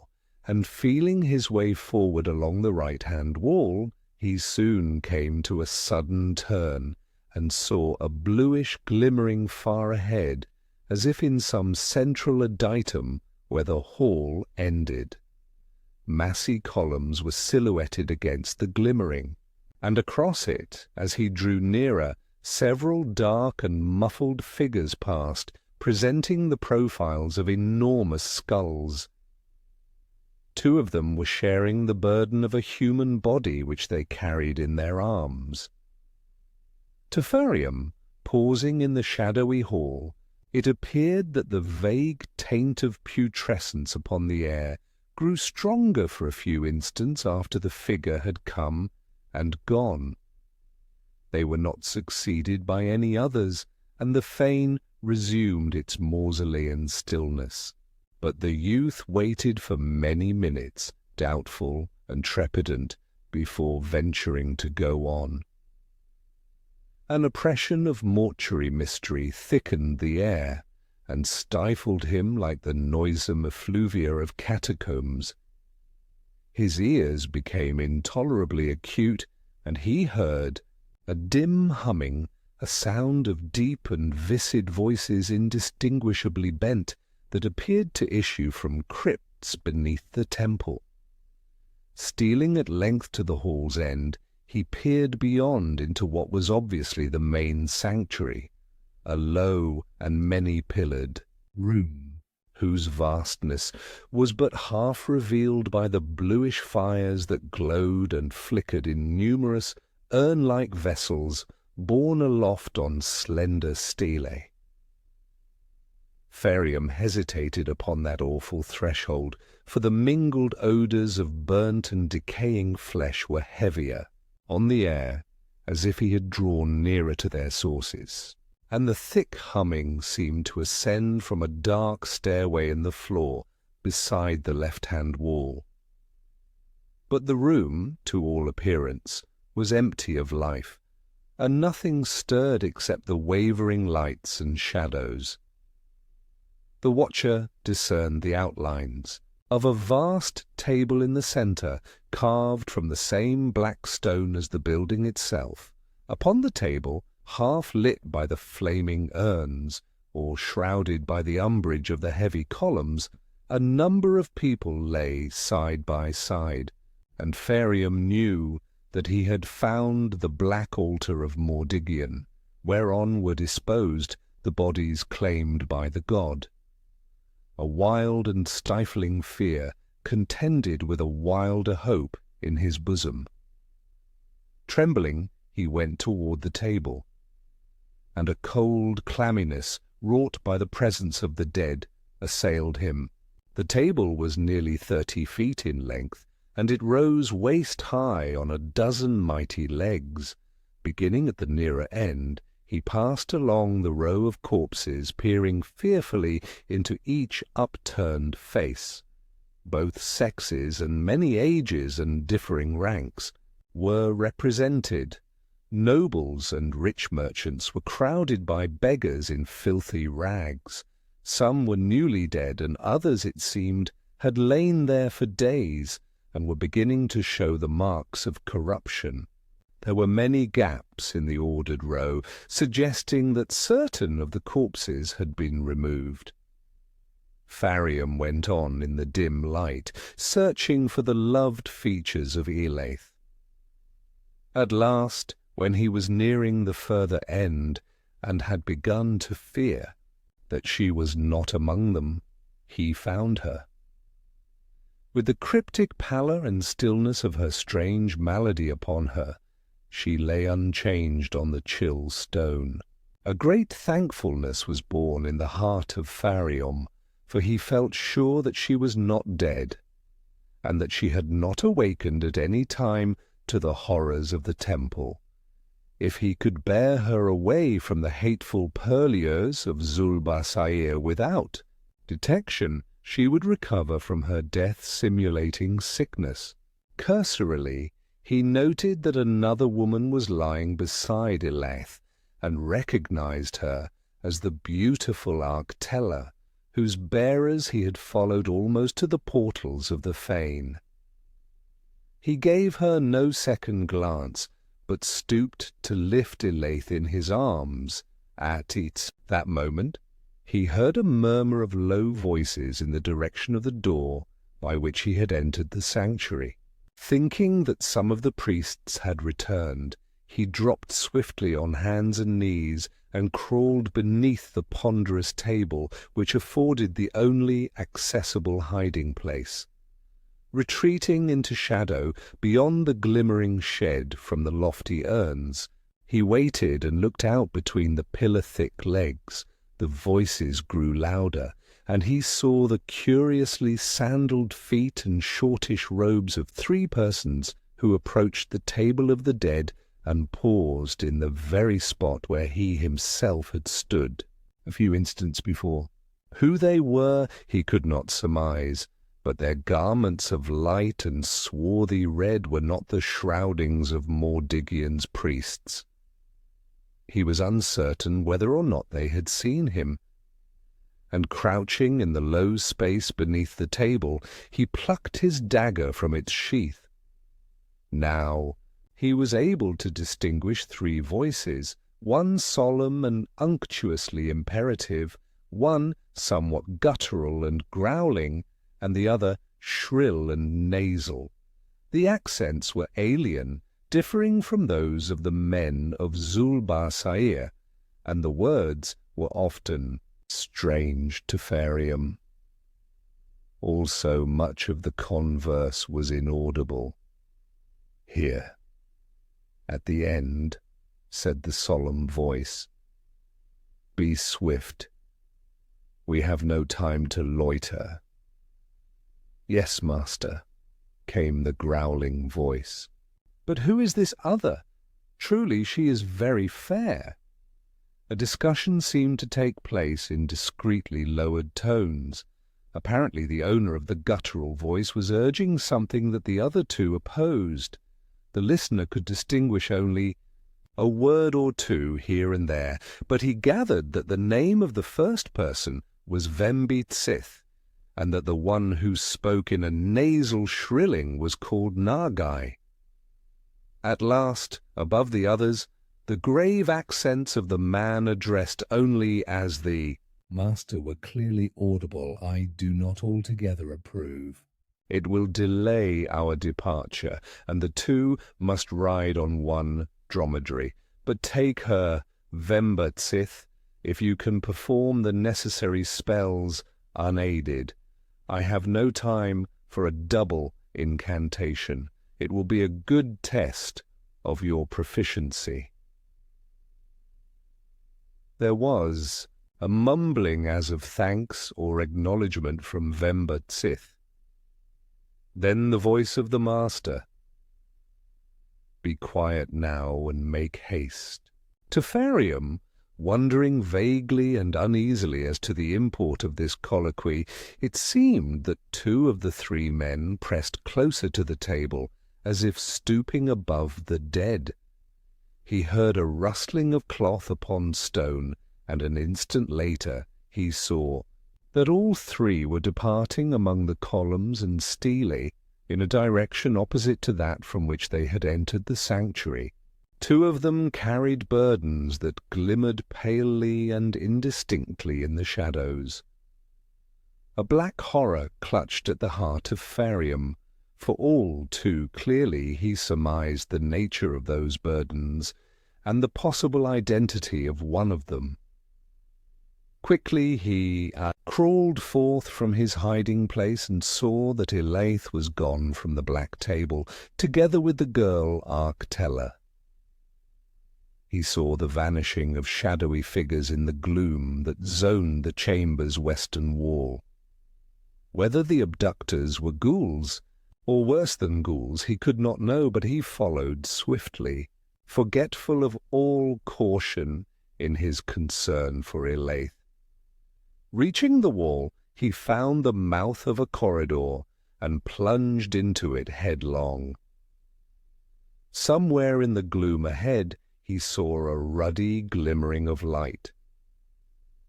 Speaker 1: and feeling his way forward along the right-hand wall, he soon came to a sudden turn and saw a bluish glimmering far ahead, as if in some central adytum where the hall ended. Massy columns were silhouetted against the glimmering, and across it, as he drew nearer, several dark and muffled figures passed, presenting the profiles of enormous skulls. 2 of them were sharing the burden of a human body which they carried in their arms. To Phariom, pausing in the shadowy hall, it appeared that the vague taint of putrescence upon the air grew stronger for a few instants after the figure had come and gone. They were not succeeded by any others, and the fane resumed its mausolean stillness. But the youth waited for many minutes, doubtful and trepidant, before venturing to go on. An oppression of mortuary mystery thickened the air, and stifled him like the noisome effluvia of catacombs. His ears became intolerably acute, and he heard a dim humming, a sound of deep and viscid voices indistinguishably bent, that appeared to issue from crypts beneath the temple. Stealing at length to the hall's end, he peered beyond into what was obviously the main sanctuary, a low and many-pillared room, whose vastness was but half revealed by the bluish fires that glowed and flickered in numerous urn-like vessels borne aloft on slender stelae. Phariom hesitated upon that awful threshold, for the mingled odours of burnt and decaying flesh were heavier on the air, as if he had drawn nearer to their sources, and the thick humming seemed to ascend from a dark stairway in the floor beside the left-hand wall. But the room, to all appearance, was empty of life, and nothing stirred except the wavering lights and shadows. The watcher discerned the outlines of a vast table in the centre, carved from the same black stone as the building itself. Upon the table, half lit by the flaming urns, or shrouded by the umbrage of the heavy columns, a number of people lay side by side, and Phariom knew that he had found the black altar of Mordiggian, whereon were disposed the bodies claimed by the god. A wild and stifling fear contended with a wilder hope in his bosom. Trembling, he went toward the table, and a cold clamminess wrought by the presence of the dead assailed him. The table was nearly 30 feet in length, and it rose waist-high on a dozen mighty legs. Beginning at the nearer end, he passed along the row of corpses, peering fearfully into each upturned face. both sexes and many ages and differing ranks, were represented. Nobles and rich merchants were crowded by beggars in filthy rags. Some were newly dead, and others, it seemed, had lain there for days and were beginning to show the marks of corruption. There were many gaps in the ordered row, suggesting that certain of the corpses had been removed. Phariom went on in the dim light, searching for the loved features of Elaith. At last, when he was nearing the further end, and had begun to fear that she was not among them, he found her. With the cryptic pallor and stillness of her strange malady upon her, she lay unchanged on the chill stone. A great thankfulness was born in the heart of Phariom, for he felt sure that she was not dead, and that she had not awakened at any time to the horrors of the temple. If he could bear her away from the hateful purlieurs of Zul-Bha-Sair without detection, she would recover from her death-simulating sickness. Cursorily, he noted that another woman was lying beside Elaith, and recognized her as the beautiful Arctella, whose bearers he had followed almost to the portals of the fane. He gave her no second glance, but stooped to lift Elaith in his arms. At that moment, he heard a murmur of low voices in the direction of the door by which he had entered the sanctuary. Thinking that some of the priests had returned, he dropped swiftly on hands and knees and crawled beneath the ponderous table which afforded the only accessible hiding-place. Retreating into shadow beyond the glimmering shed from the lofty urns, he waited and looked out between the pillar-thick legs. The voices grew louder, and he saw the curiously sandalled feet and shortish robes of 3 persons who approached the table of the dead and paused in the very spot where he himself had stood a few instants before. Who they were he could not surmise, but their garments of light and swarthy red were not the shroudings of Mordiggian's priests. He was uncertain whether or not they had seen him, and crouching in the low space beneath the table, he plucked his dagger from its sheath. Now he was able to distinguish 3 voices, one solemn and unctuously imperative, one somewhat guttural and growling, and the other shrill and nasal. The accents were alien, differing from those of the men of Zul-Bha-Sair, and the words were often strange to Phariom. Also much of the converse was inaudible. "Here, at the end," said the solemn voice. "Be swift. We have no time to loiter." "Yes, master," came the growling voice. "But who is this other? Truly she is very fair." A discussion seemed to take place in discreetly lowered tones. Apparently the owner of the guttural voice was urging something that the other 2 opposed. The listener could distinguish only a word or 2 here and there, but he gathered that the name of the first person was Vembi-Tsith, and that the one who spoke in a nasal shrilling was called Nagai. At last, above the others, the grave accents of the man addressed only as the
Speaker 2: master were clearly audible. "I do not altogether approve.
Speaker 1: It will delay our departure, and the 2 must ride on one dromedary. But take her, Vembi-Tsith, if you can perform the necessary spells unaided. I have no time for a double incantation. It will be a good test of your proficiency." There was a mumbling as of thanks or acknowledgment from Vembi-Tsith. Then the voice of the master, "Be quiet now and make haste." To Phariom, Wondering vaguely and uneasily as to the import of this colloquy, it seemed that two of the three men pressed closer to the table, as if stooping above the dead. He heard a rustling of cloth upon stone, and an instant later he saw that all three were departing among the columns and stelae in a direction opposite to that from which they had entered the sanctuary. Two of them carried burdens that glimmered palely and indistinctly in the shadows. A black horror clutched at the heart of Phariom, for all too clearly he surmised the nature of those burdens and the possible identity of one of them. Quickly he crawled forth from his hiding-place and saw that Elaith was gone from the black table, together with the girl Arctella. He saw the vanishing of shadowy figures in the gloom that zoned the chamber's western wall. Whether the abductors were ghouls, or worse than ghouls, he could not know, but he followed swiftly, forgetful of all caution in his concern for Elaith. Reaching the wall, he found the mouth of a corridor and plunged into it headlong. Somewhere in the gloom ahead, he saw a ruddy glimmering of light.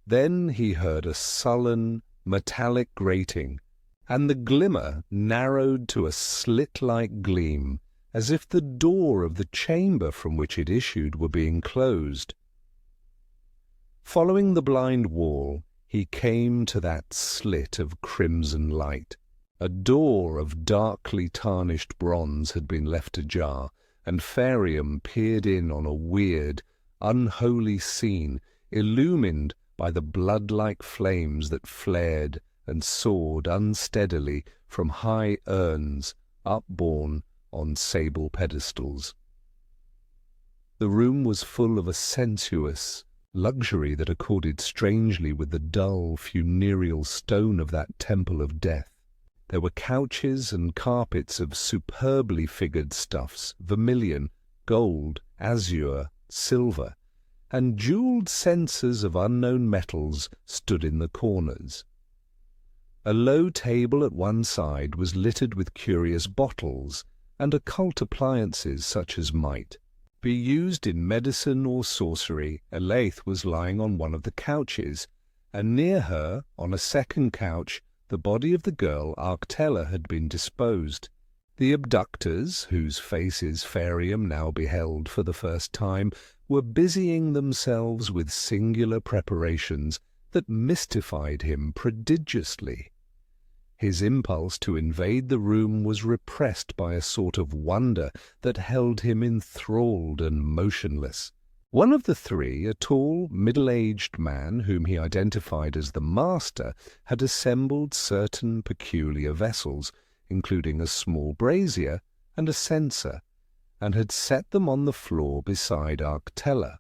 Speaker 1: Then he heard a sullen, metallic grating, and the glimmer narrowed to a slit-like gleam, as if the door of the chamber from which it issued were being closed. Following the blind wall, he came to that slit of crimson light. A door of darkly tarnished bronze had been left ajar, and Phariom peered in on a weird, unholy scene illumined by the blood-like flames that flared and soared unsteadily from high urns upborne on sable pedestals. The room was full of a sensuous luxury that accorded strangely with the dull, funereal stone of that temple of death. There were couches and carpets of superbly figured stuffs, vermilion, gold, azure, silver, and jewelled censers of unknown metals stood in the corners. A low table at one side was littered with curious bottles and occult appliances such as might be used in medicine or sorcery. Elaith was lying on one of the couches, and near her, on a second couch, the body of the girl Arctella had been disposed. The abductors, whose faces Phariom now beheld for the first time, were busying themselves with singular preparations that mystified him prodigiously. His impulse to invade the room was repressed by a sort of wonder that held him enthralled and motionless. One of the three, a tall, middle-aged man whom he identified as the master, had assembled certain peculiar vessels, including a small brazier and a censer, and had set them on the floor beside Arctella.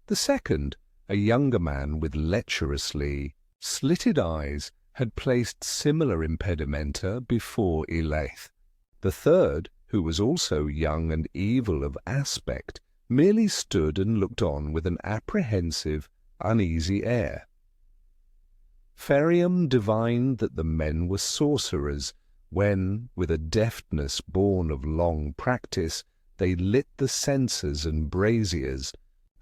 Speaker 1: The second, a younger man with lecherously slitted eyes, had placed similar impedimenta before Elaith. The third, who was also young and evil of aspect, merely stood and looked on with an apprehensive, uneasy air. Phariom divined that the men were sorcerers when, with a deftness born of long practice, they lit the censers and braziers,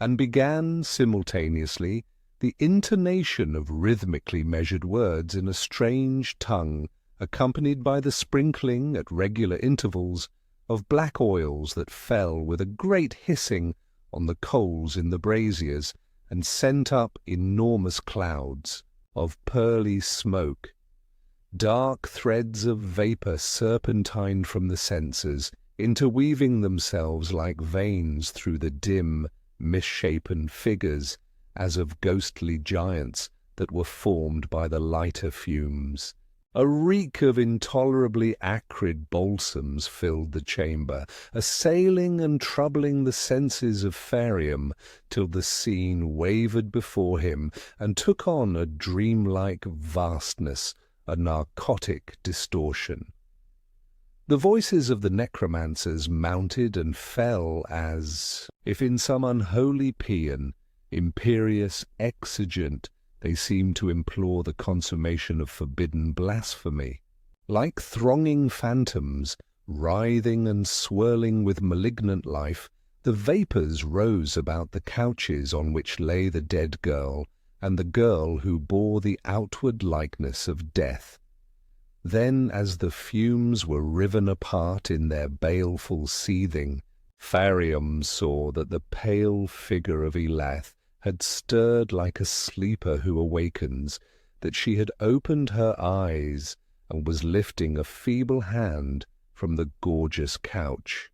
Speaker 1: and began simultaneously the intonation of rhythmically measured words in a strange tongue, accompanied by the sprinkling at regular intervals of black oils that fell with a great hissing on the coals in the braziers and sent up enormous clouds of pearly smoke. Dark threads of vapour serpentined from the censers, interweaving themselves like veins through the dim, misshapen figures as of ghostly giants that were formed by the lighter fumes. A reek of intolerably acrid balsams filled the chamber, assailing and troubling the senses of Phariom till the scene wavered before him and took on a dreamlike vastness, a narcotic distortion. The voices of the necromancers mounted and fell as if in some unholy paean, Imperious, exigent, they seemed to implore the consummation of forbidden blasphemy. Like thronging phantoms, writhing and swirling with malignant life, the vapours rose about the couches on which lay the dead girl and the girl who bore the outward likeness of death. Then, as the fumes were riven apart in their baleful seething, Phariom saw that the pale figure of Elaith had stirred like a sleeper who awakens, that she had opened her eyes and was lifting a feeble hand from the gorgeous couch.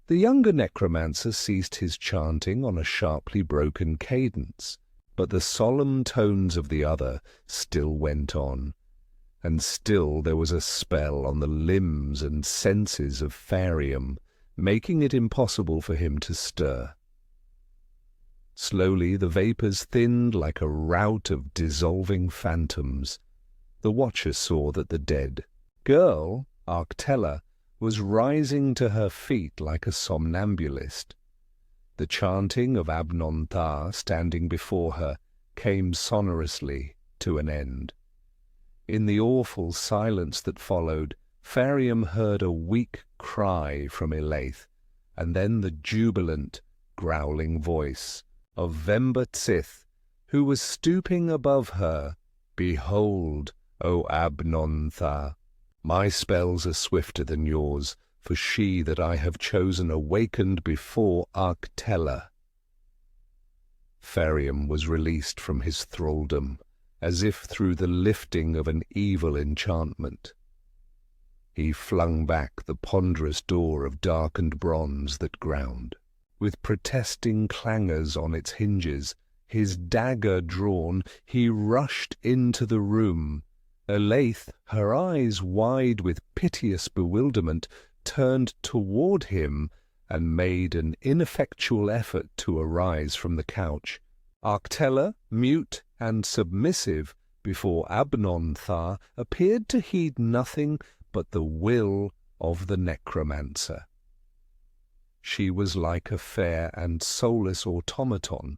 Speaker 1: The younger necromancer ceased his chanting on a sharply broken cadence, but the solemn tones of the other still went on, and still there was a spell on the limbs and senses of Phariom, making it impossible for him to stir. Slowly the vapours thinned like a rout of dissolving phantoms. The watcher saw that the dead girl, Arctella, was rising to her feet like a somnambulist. The chanting of Abnon-Thar standing before her came sonorously to an end. In the awful silence that followed, Phariom heard a weak cry from Elaith, and then the jubilant, growling voice of Vemba-Tsith, who was stooping above her. "Behold, O Abnon-Thar, my spells are swifter than yours, for she that I have chosen awakened before Arctella." Phariom was released from his thraldom, as if through the lifting of an evil enchantment. He flung back the ponderous door of darkened bronze that ground. With protesting clangors on its hinges, his dagger drawn, he rushed into the room. Elaith, her eyes wide with piteous bewilderment, turned toward him and made an ineffectual effort to arise from the couch. Arctella, mute and submissive before Abnon-Thar, appeared to heed nothing but the will of the necromancer. She was like a fair and soulless automaton.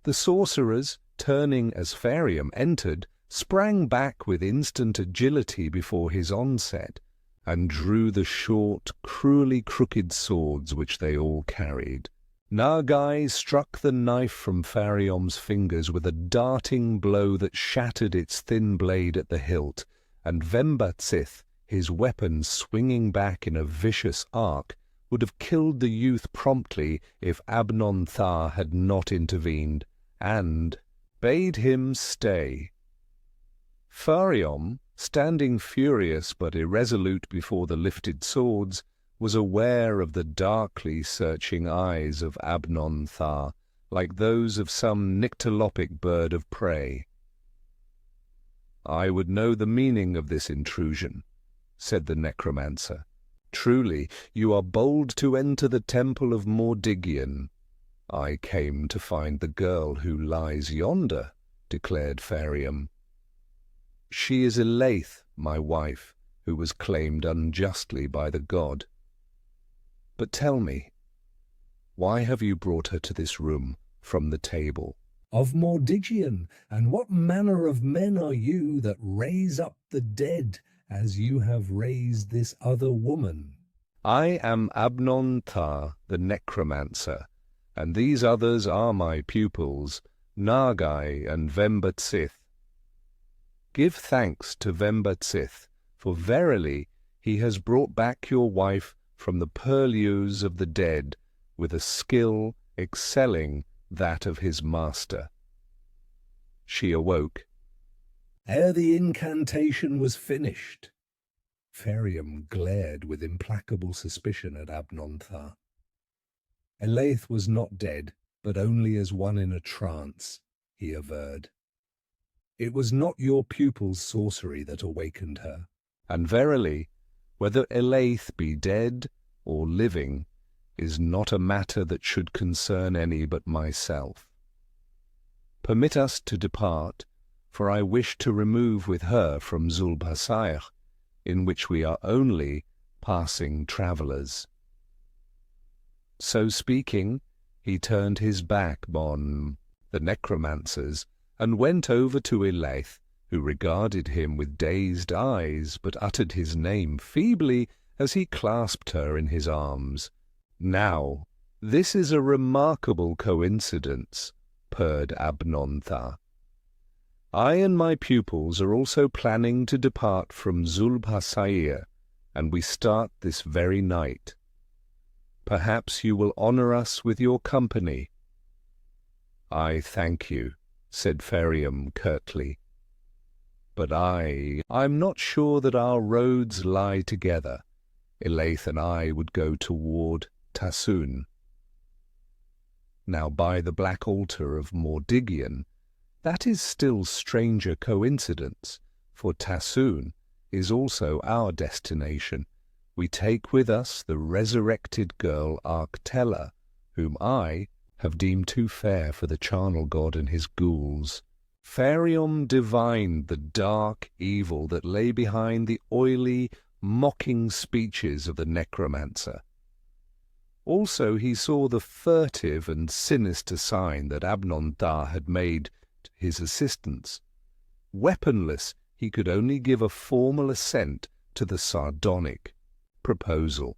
Speaker 1: The sorcerers, turning as Phariom entered, sprang back with instant agility before his onset, and drew the short, cruelly crooked swords which they all carried. Nagai struck the knife from Phariom's fingers with a darting blow that shattered its thin blade at the hilt, and Vemba-Tsith, his weapon swinging back in a vicious arc, would have killed the youth promptly if Abnon-Thar had not intervened, and bade him stay. Phariom, standing furious but irresolute before the lifted swords, was aware of the darkly searching eyes of Abnon-Thar, like those of some nyctalopic bird of prey. "I would know the meaning of this intrusion," said the necromancer. "Truly, you are bold to enter the temple of Mordiggian." "I came to find the girl who lies yonder," declared Phariom. "She is Elaith, my wife, who was claimed unjustly by the god. But tell me, why have you brought her to this room from the table?"
Speaker 2: "Of Mordiggian, and what manner of men are you that raise up the dead, as you have raised this other woman?"
Speaker 1: "I am Abnon-Thar, the necromancer, and these others are my pupils, Nagai and Vemba-Tsith. Give thanks to Vemba-Tsith, for verily he has brought back your wife from the purlieus of the dead with a skill excelling that of his master." She awoke.
Speaker 2: Ere the incantation was finished, Phariom glared with implacable suspicion at Abnon-Thar. Elaith was not dead, but only as one in a trance, he averred. It was not your pupil's sorcery that awakened her.
Speaker 1: And verily, whether Elaith be dead or living is not a matter that should concern any but myself. Permit us to depart, for I wish to remove with her from Zul-Bha-Sair, in which we are only passing travellers." So speaking, he turned his back on the necromancers, and went over to Elaith, who regarded him with dazed eyes, but uttered his name feebly as he clasped her in his arms. "Now, this is a remarkable coincidence," purred Abnontha. "I and my pupils are also planning to depart from Zul-Bha-Sair, and we start this very night. Perhaps you will honor us with your company." "I thank you," said Phariom curtly. "But I'm not sure that our roads lie together. Elaith and I would go toward Tassoon." Now by the black altar of Mordiggian, that is still stranger coincidence, for Tassoon is also our destination. We take with us the resurrected girl Arctella, whom I have deemed too fair for the Charnel God and his ghouls. Phariom divined the dark evil that lay behind the oily, mocking speeches of the necromancer. Also he saw the furtive and sinister sign that Abnontha had made to his assistants. Weaponless, he could only give a formal assent to the sardonic proposal.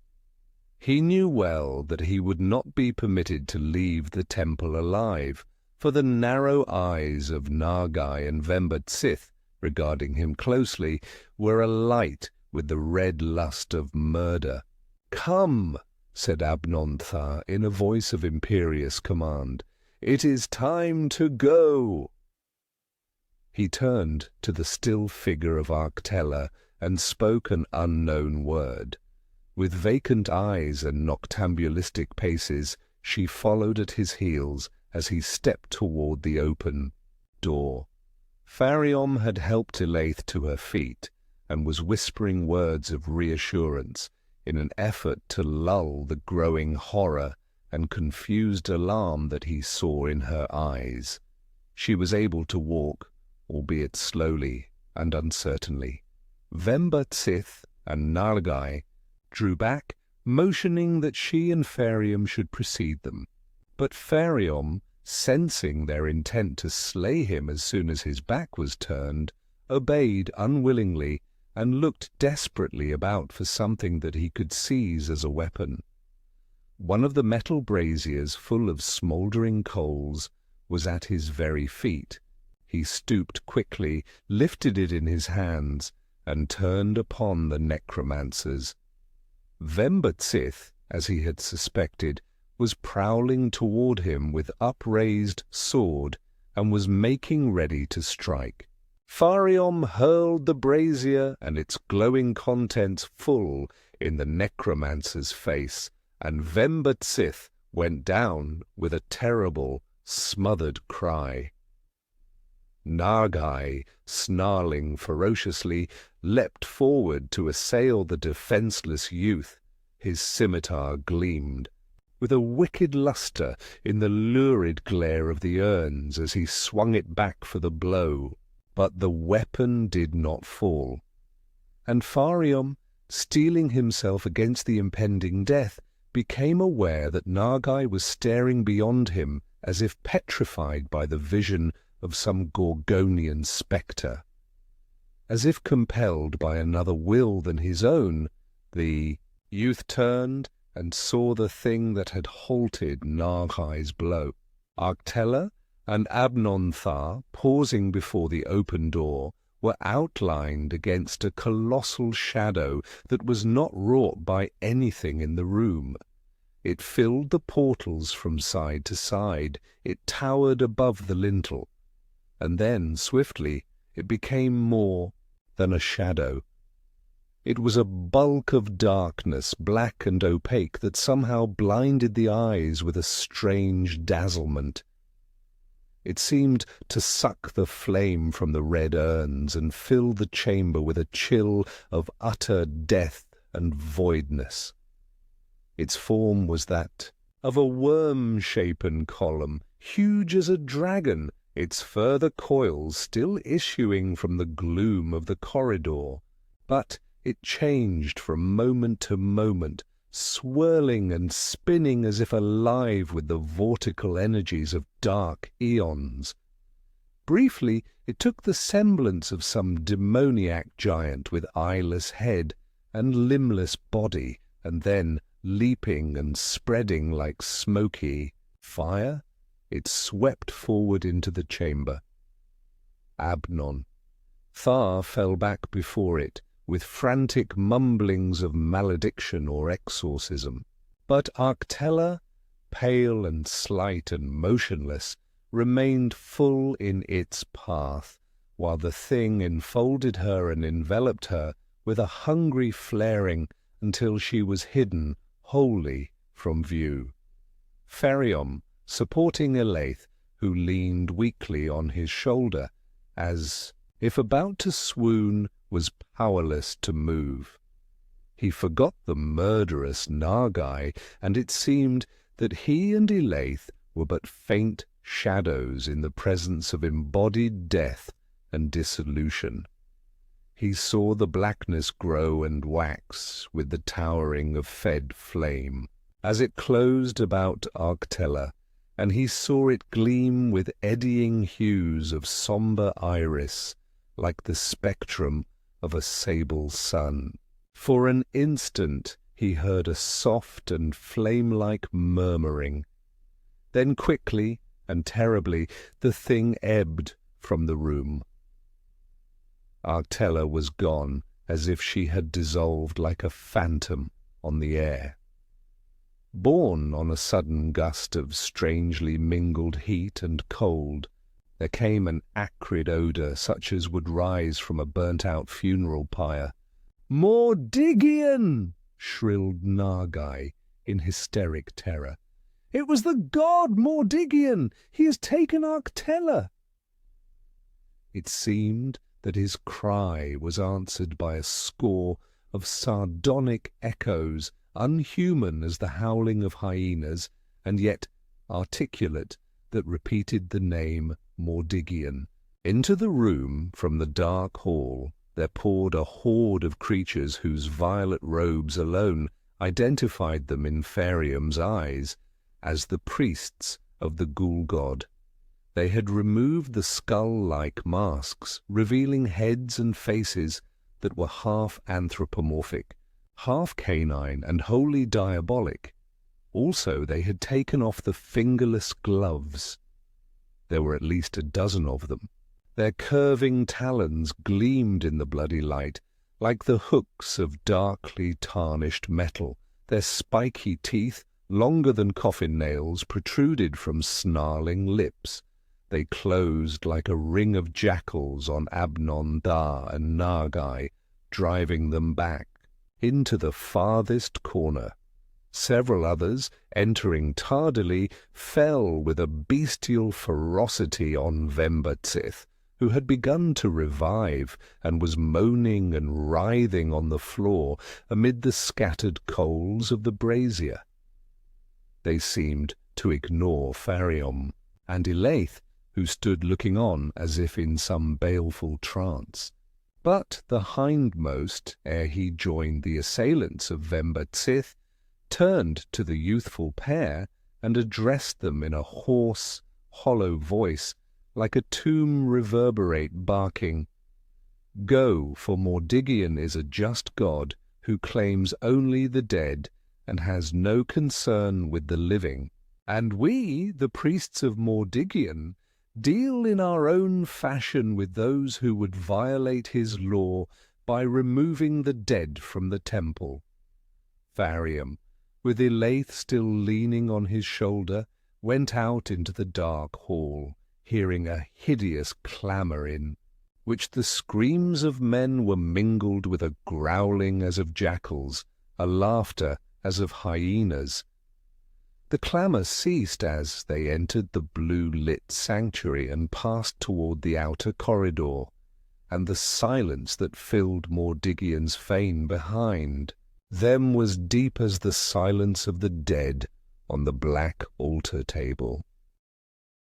Speaker 1: He knew well that he would not be permitted to leave the temple alive, for the narrow eyes of Nagai and Vemba-Tsith, regarding him closely, were alight with the red lust of murder. "Come," said Abnontha in a voice of imperious command. "It is time to go." He turned to the still figure of Arctella and spoke an unknown word. With vacant eyes and noctambulistic paces, she followed at his heels as he stepped toward the open door. Phariom had helped Elaith to her feet and was whispering words of reassurance in an effort to lull the growing horror and confused alarm that he saw in her eyes. She was able to walk, albeit slowly and uncertainly. Vemba-Tsith and Nagai drew back, motioning that she and Phariom should precede them. But Phariom, sensing their intent to slay him as soon as his back was turned, obeyed unwillingly and looked desperately about for something that he could seize as a weapon. One of the metal braziers full of smouldering coals was at his very feet. He stooped quickly, lifted it in his hands, and turned upon the necromancers. Vemba-Tsith, as he had suspected, was prowling toward him with upraised sword and was making ready to strike. Phariom hurled the brazier and its glowing contents full in the necromancer's face, and Vemba-Tsith went down with a terrible, smothered cry. Nagai, snarling ferociously, leapt forward to assail the defenseless youth. His scimitar gleamed with a wicked lustre in the lurid glare of the urns as he swung it back for the blow, but the weapon did not fall. And Phariom, steeling himself against the impending death, became aware that Nagai was staring beyond him as if petrified by the vision of some Gorgonian spectre. As if compelled by another will than his own, the youth turned and saw the thing that had halted Nagai's blow. Arctella and Abnontha, pausing before the open door, were outlined against a colossal shadow that was not wrought by anything in the room. It filled the portals from side to side. It towered above the lintel. And then, swiftly, it became more than a shadow. It was a bulk of darkness, black and opaque, that somehow blinded the eyes with a strange dazzlement. It seemed to suck the flame from the red urns and fill the chamber with a chill of utter death and voidness. Its form was that of a worm-shapen column, huge as a dragon, its further coils still issuing from the gloom of the corridor. But it changed from moment to moment, swirling and spinning as if alive with the vortical energies of dark eons. Briefly, it took the semblance of some demoniac giant with eyeless head and limbless body, and then, leaping and spreading like smoky fire, it swept forward into the chamber. Abnon. Thar fell back before it, with frantic mumblings of malediction or exorcism. But Arctella, pale and slight and motionless, remained full in its path, while the thing enfolded her and enveloped her with a hungry flaring until she was hidden wholly from view. Phariom, supporting Elaith, who leaned weakly on his shoulder, as if about to swoon, was powerless to move. He forgot the murderous Nagai, and it seemed that he and Elaith were but faint shadows in the presence of embodied death and dissolution. He saw the blackness grow and wax with the towering of fed flame, as it closed about Arctella, and he saw it gleam with eddying hues of sombre iris, like the spectrum of a sable sun. For an instant he heard a soft and flame-like murmuring. Then quickly and terribly the thing ebbed from the room. Arctella was gone, as if she had dissolved like a phantom on the air. Borne on a sudden gust of strangely mingled heat and cold, there came an acrid odour such as would rise from a burnt-out funeral pyre. "Mordiggian!" shrilled Nagai in hysteric terror. "It was the god Mordiggian! He has taken Arctella!" It seemed that his cry was answered by a score of sardonic echoes, unhuman as the howling of hyenas, and yet articulate, that repeated the name Mordiggian. Into the room from the dark hall there poured a horde of creatures whose violet robes alone identified them in Phariom's eyes as the priests of the ghoul-god. They had removed the skull-like masks, revealing heads and faces that were half anthropomorphic, half canine and wholly diabolic. Also, they had taken off the fingerless gloves. There were at least a dozen of them. Their curving talons gleamed in the bloody light like the hooks of darkly tarnished metal. Their spiky teeth, longer than coffin nails, protruded from snarling lips. They closed like a ring of jackals on Abnon, Da, and Nagai, driving them back into the farthest corner. Several others, entering tardily, fell with a bestial ferocity on Vemba-Tsith, who had begun to revive and was moaning and writhing on the floor amid the scattered coals of the brazier. They seemed to ignore Phariom and Elaith, who stood looking on as if in some baleful trance. But the hindmost, ere he joined the assailants of Vemba-Tsith, turned to the youthful pair and addressed them in a hoarse, hollow voice, like a tomb reverberate barking, "Go, for Mordiggian is a just god who claims only the dead and has no concern with the living, and we, the priests of Mordiggian, deal in our own fashion with those who would violate his law by removing the dead from the temple." Phariom, with Elaith still leaning on his shoulder, went out into the dark hall, hearing a hideous clamour in which the screams of men were mingled with a growling as of jackals, a laughter as of hyenas. The clamour ceased as they entered the blue-lit sanctuary and passed toward the outer corridor, and the silence that filled Mordiggian's fane behind them was deep as the silence of the dead on the black altar table.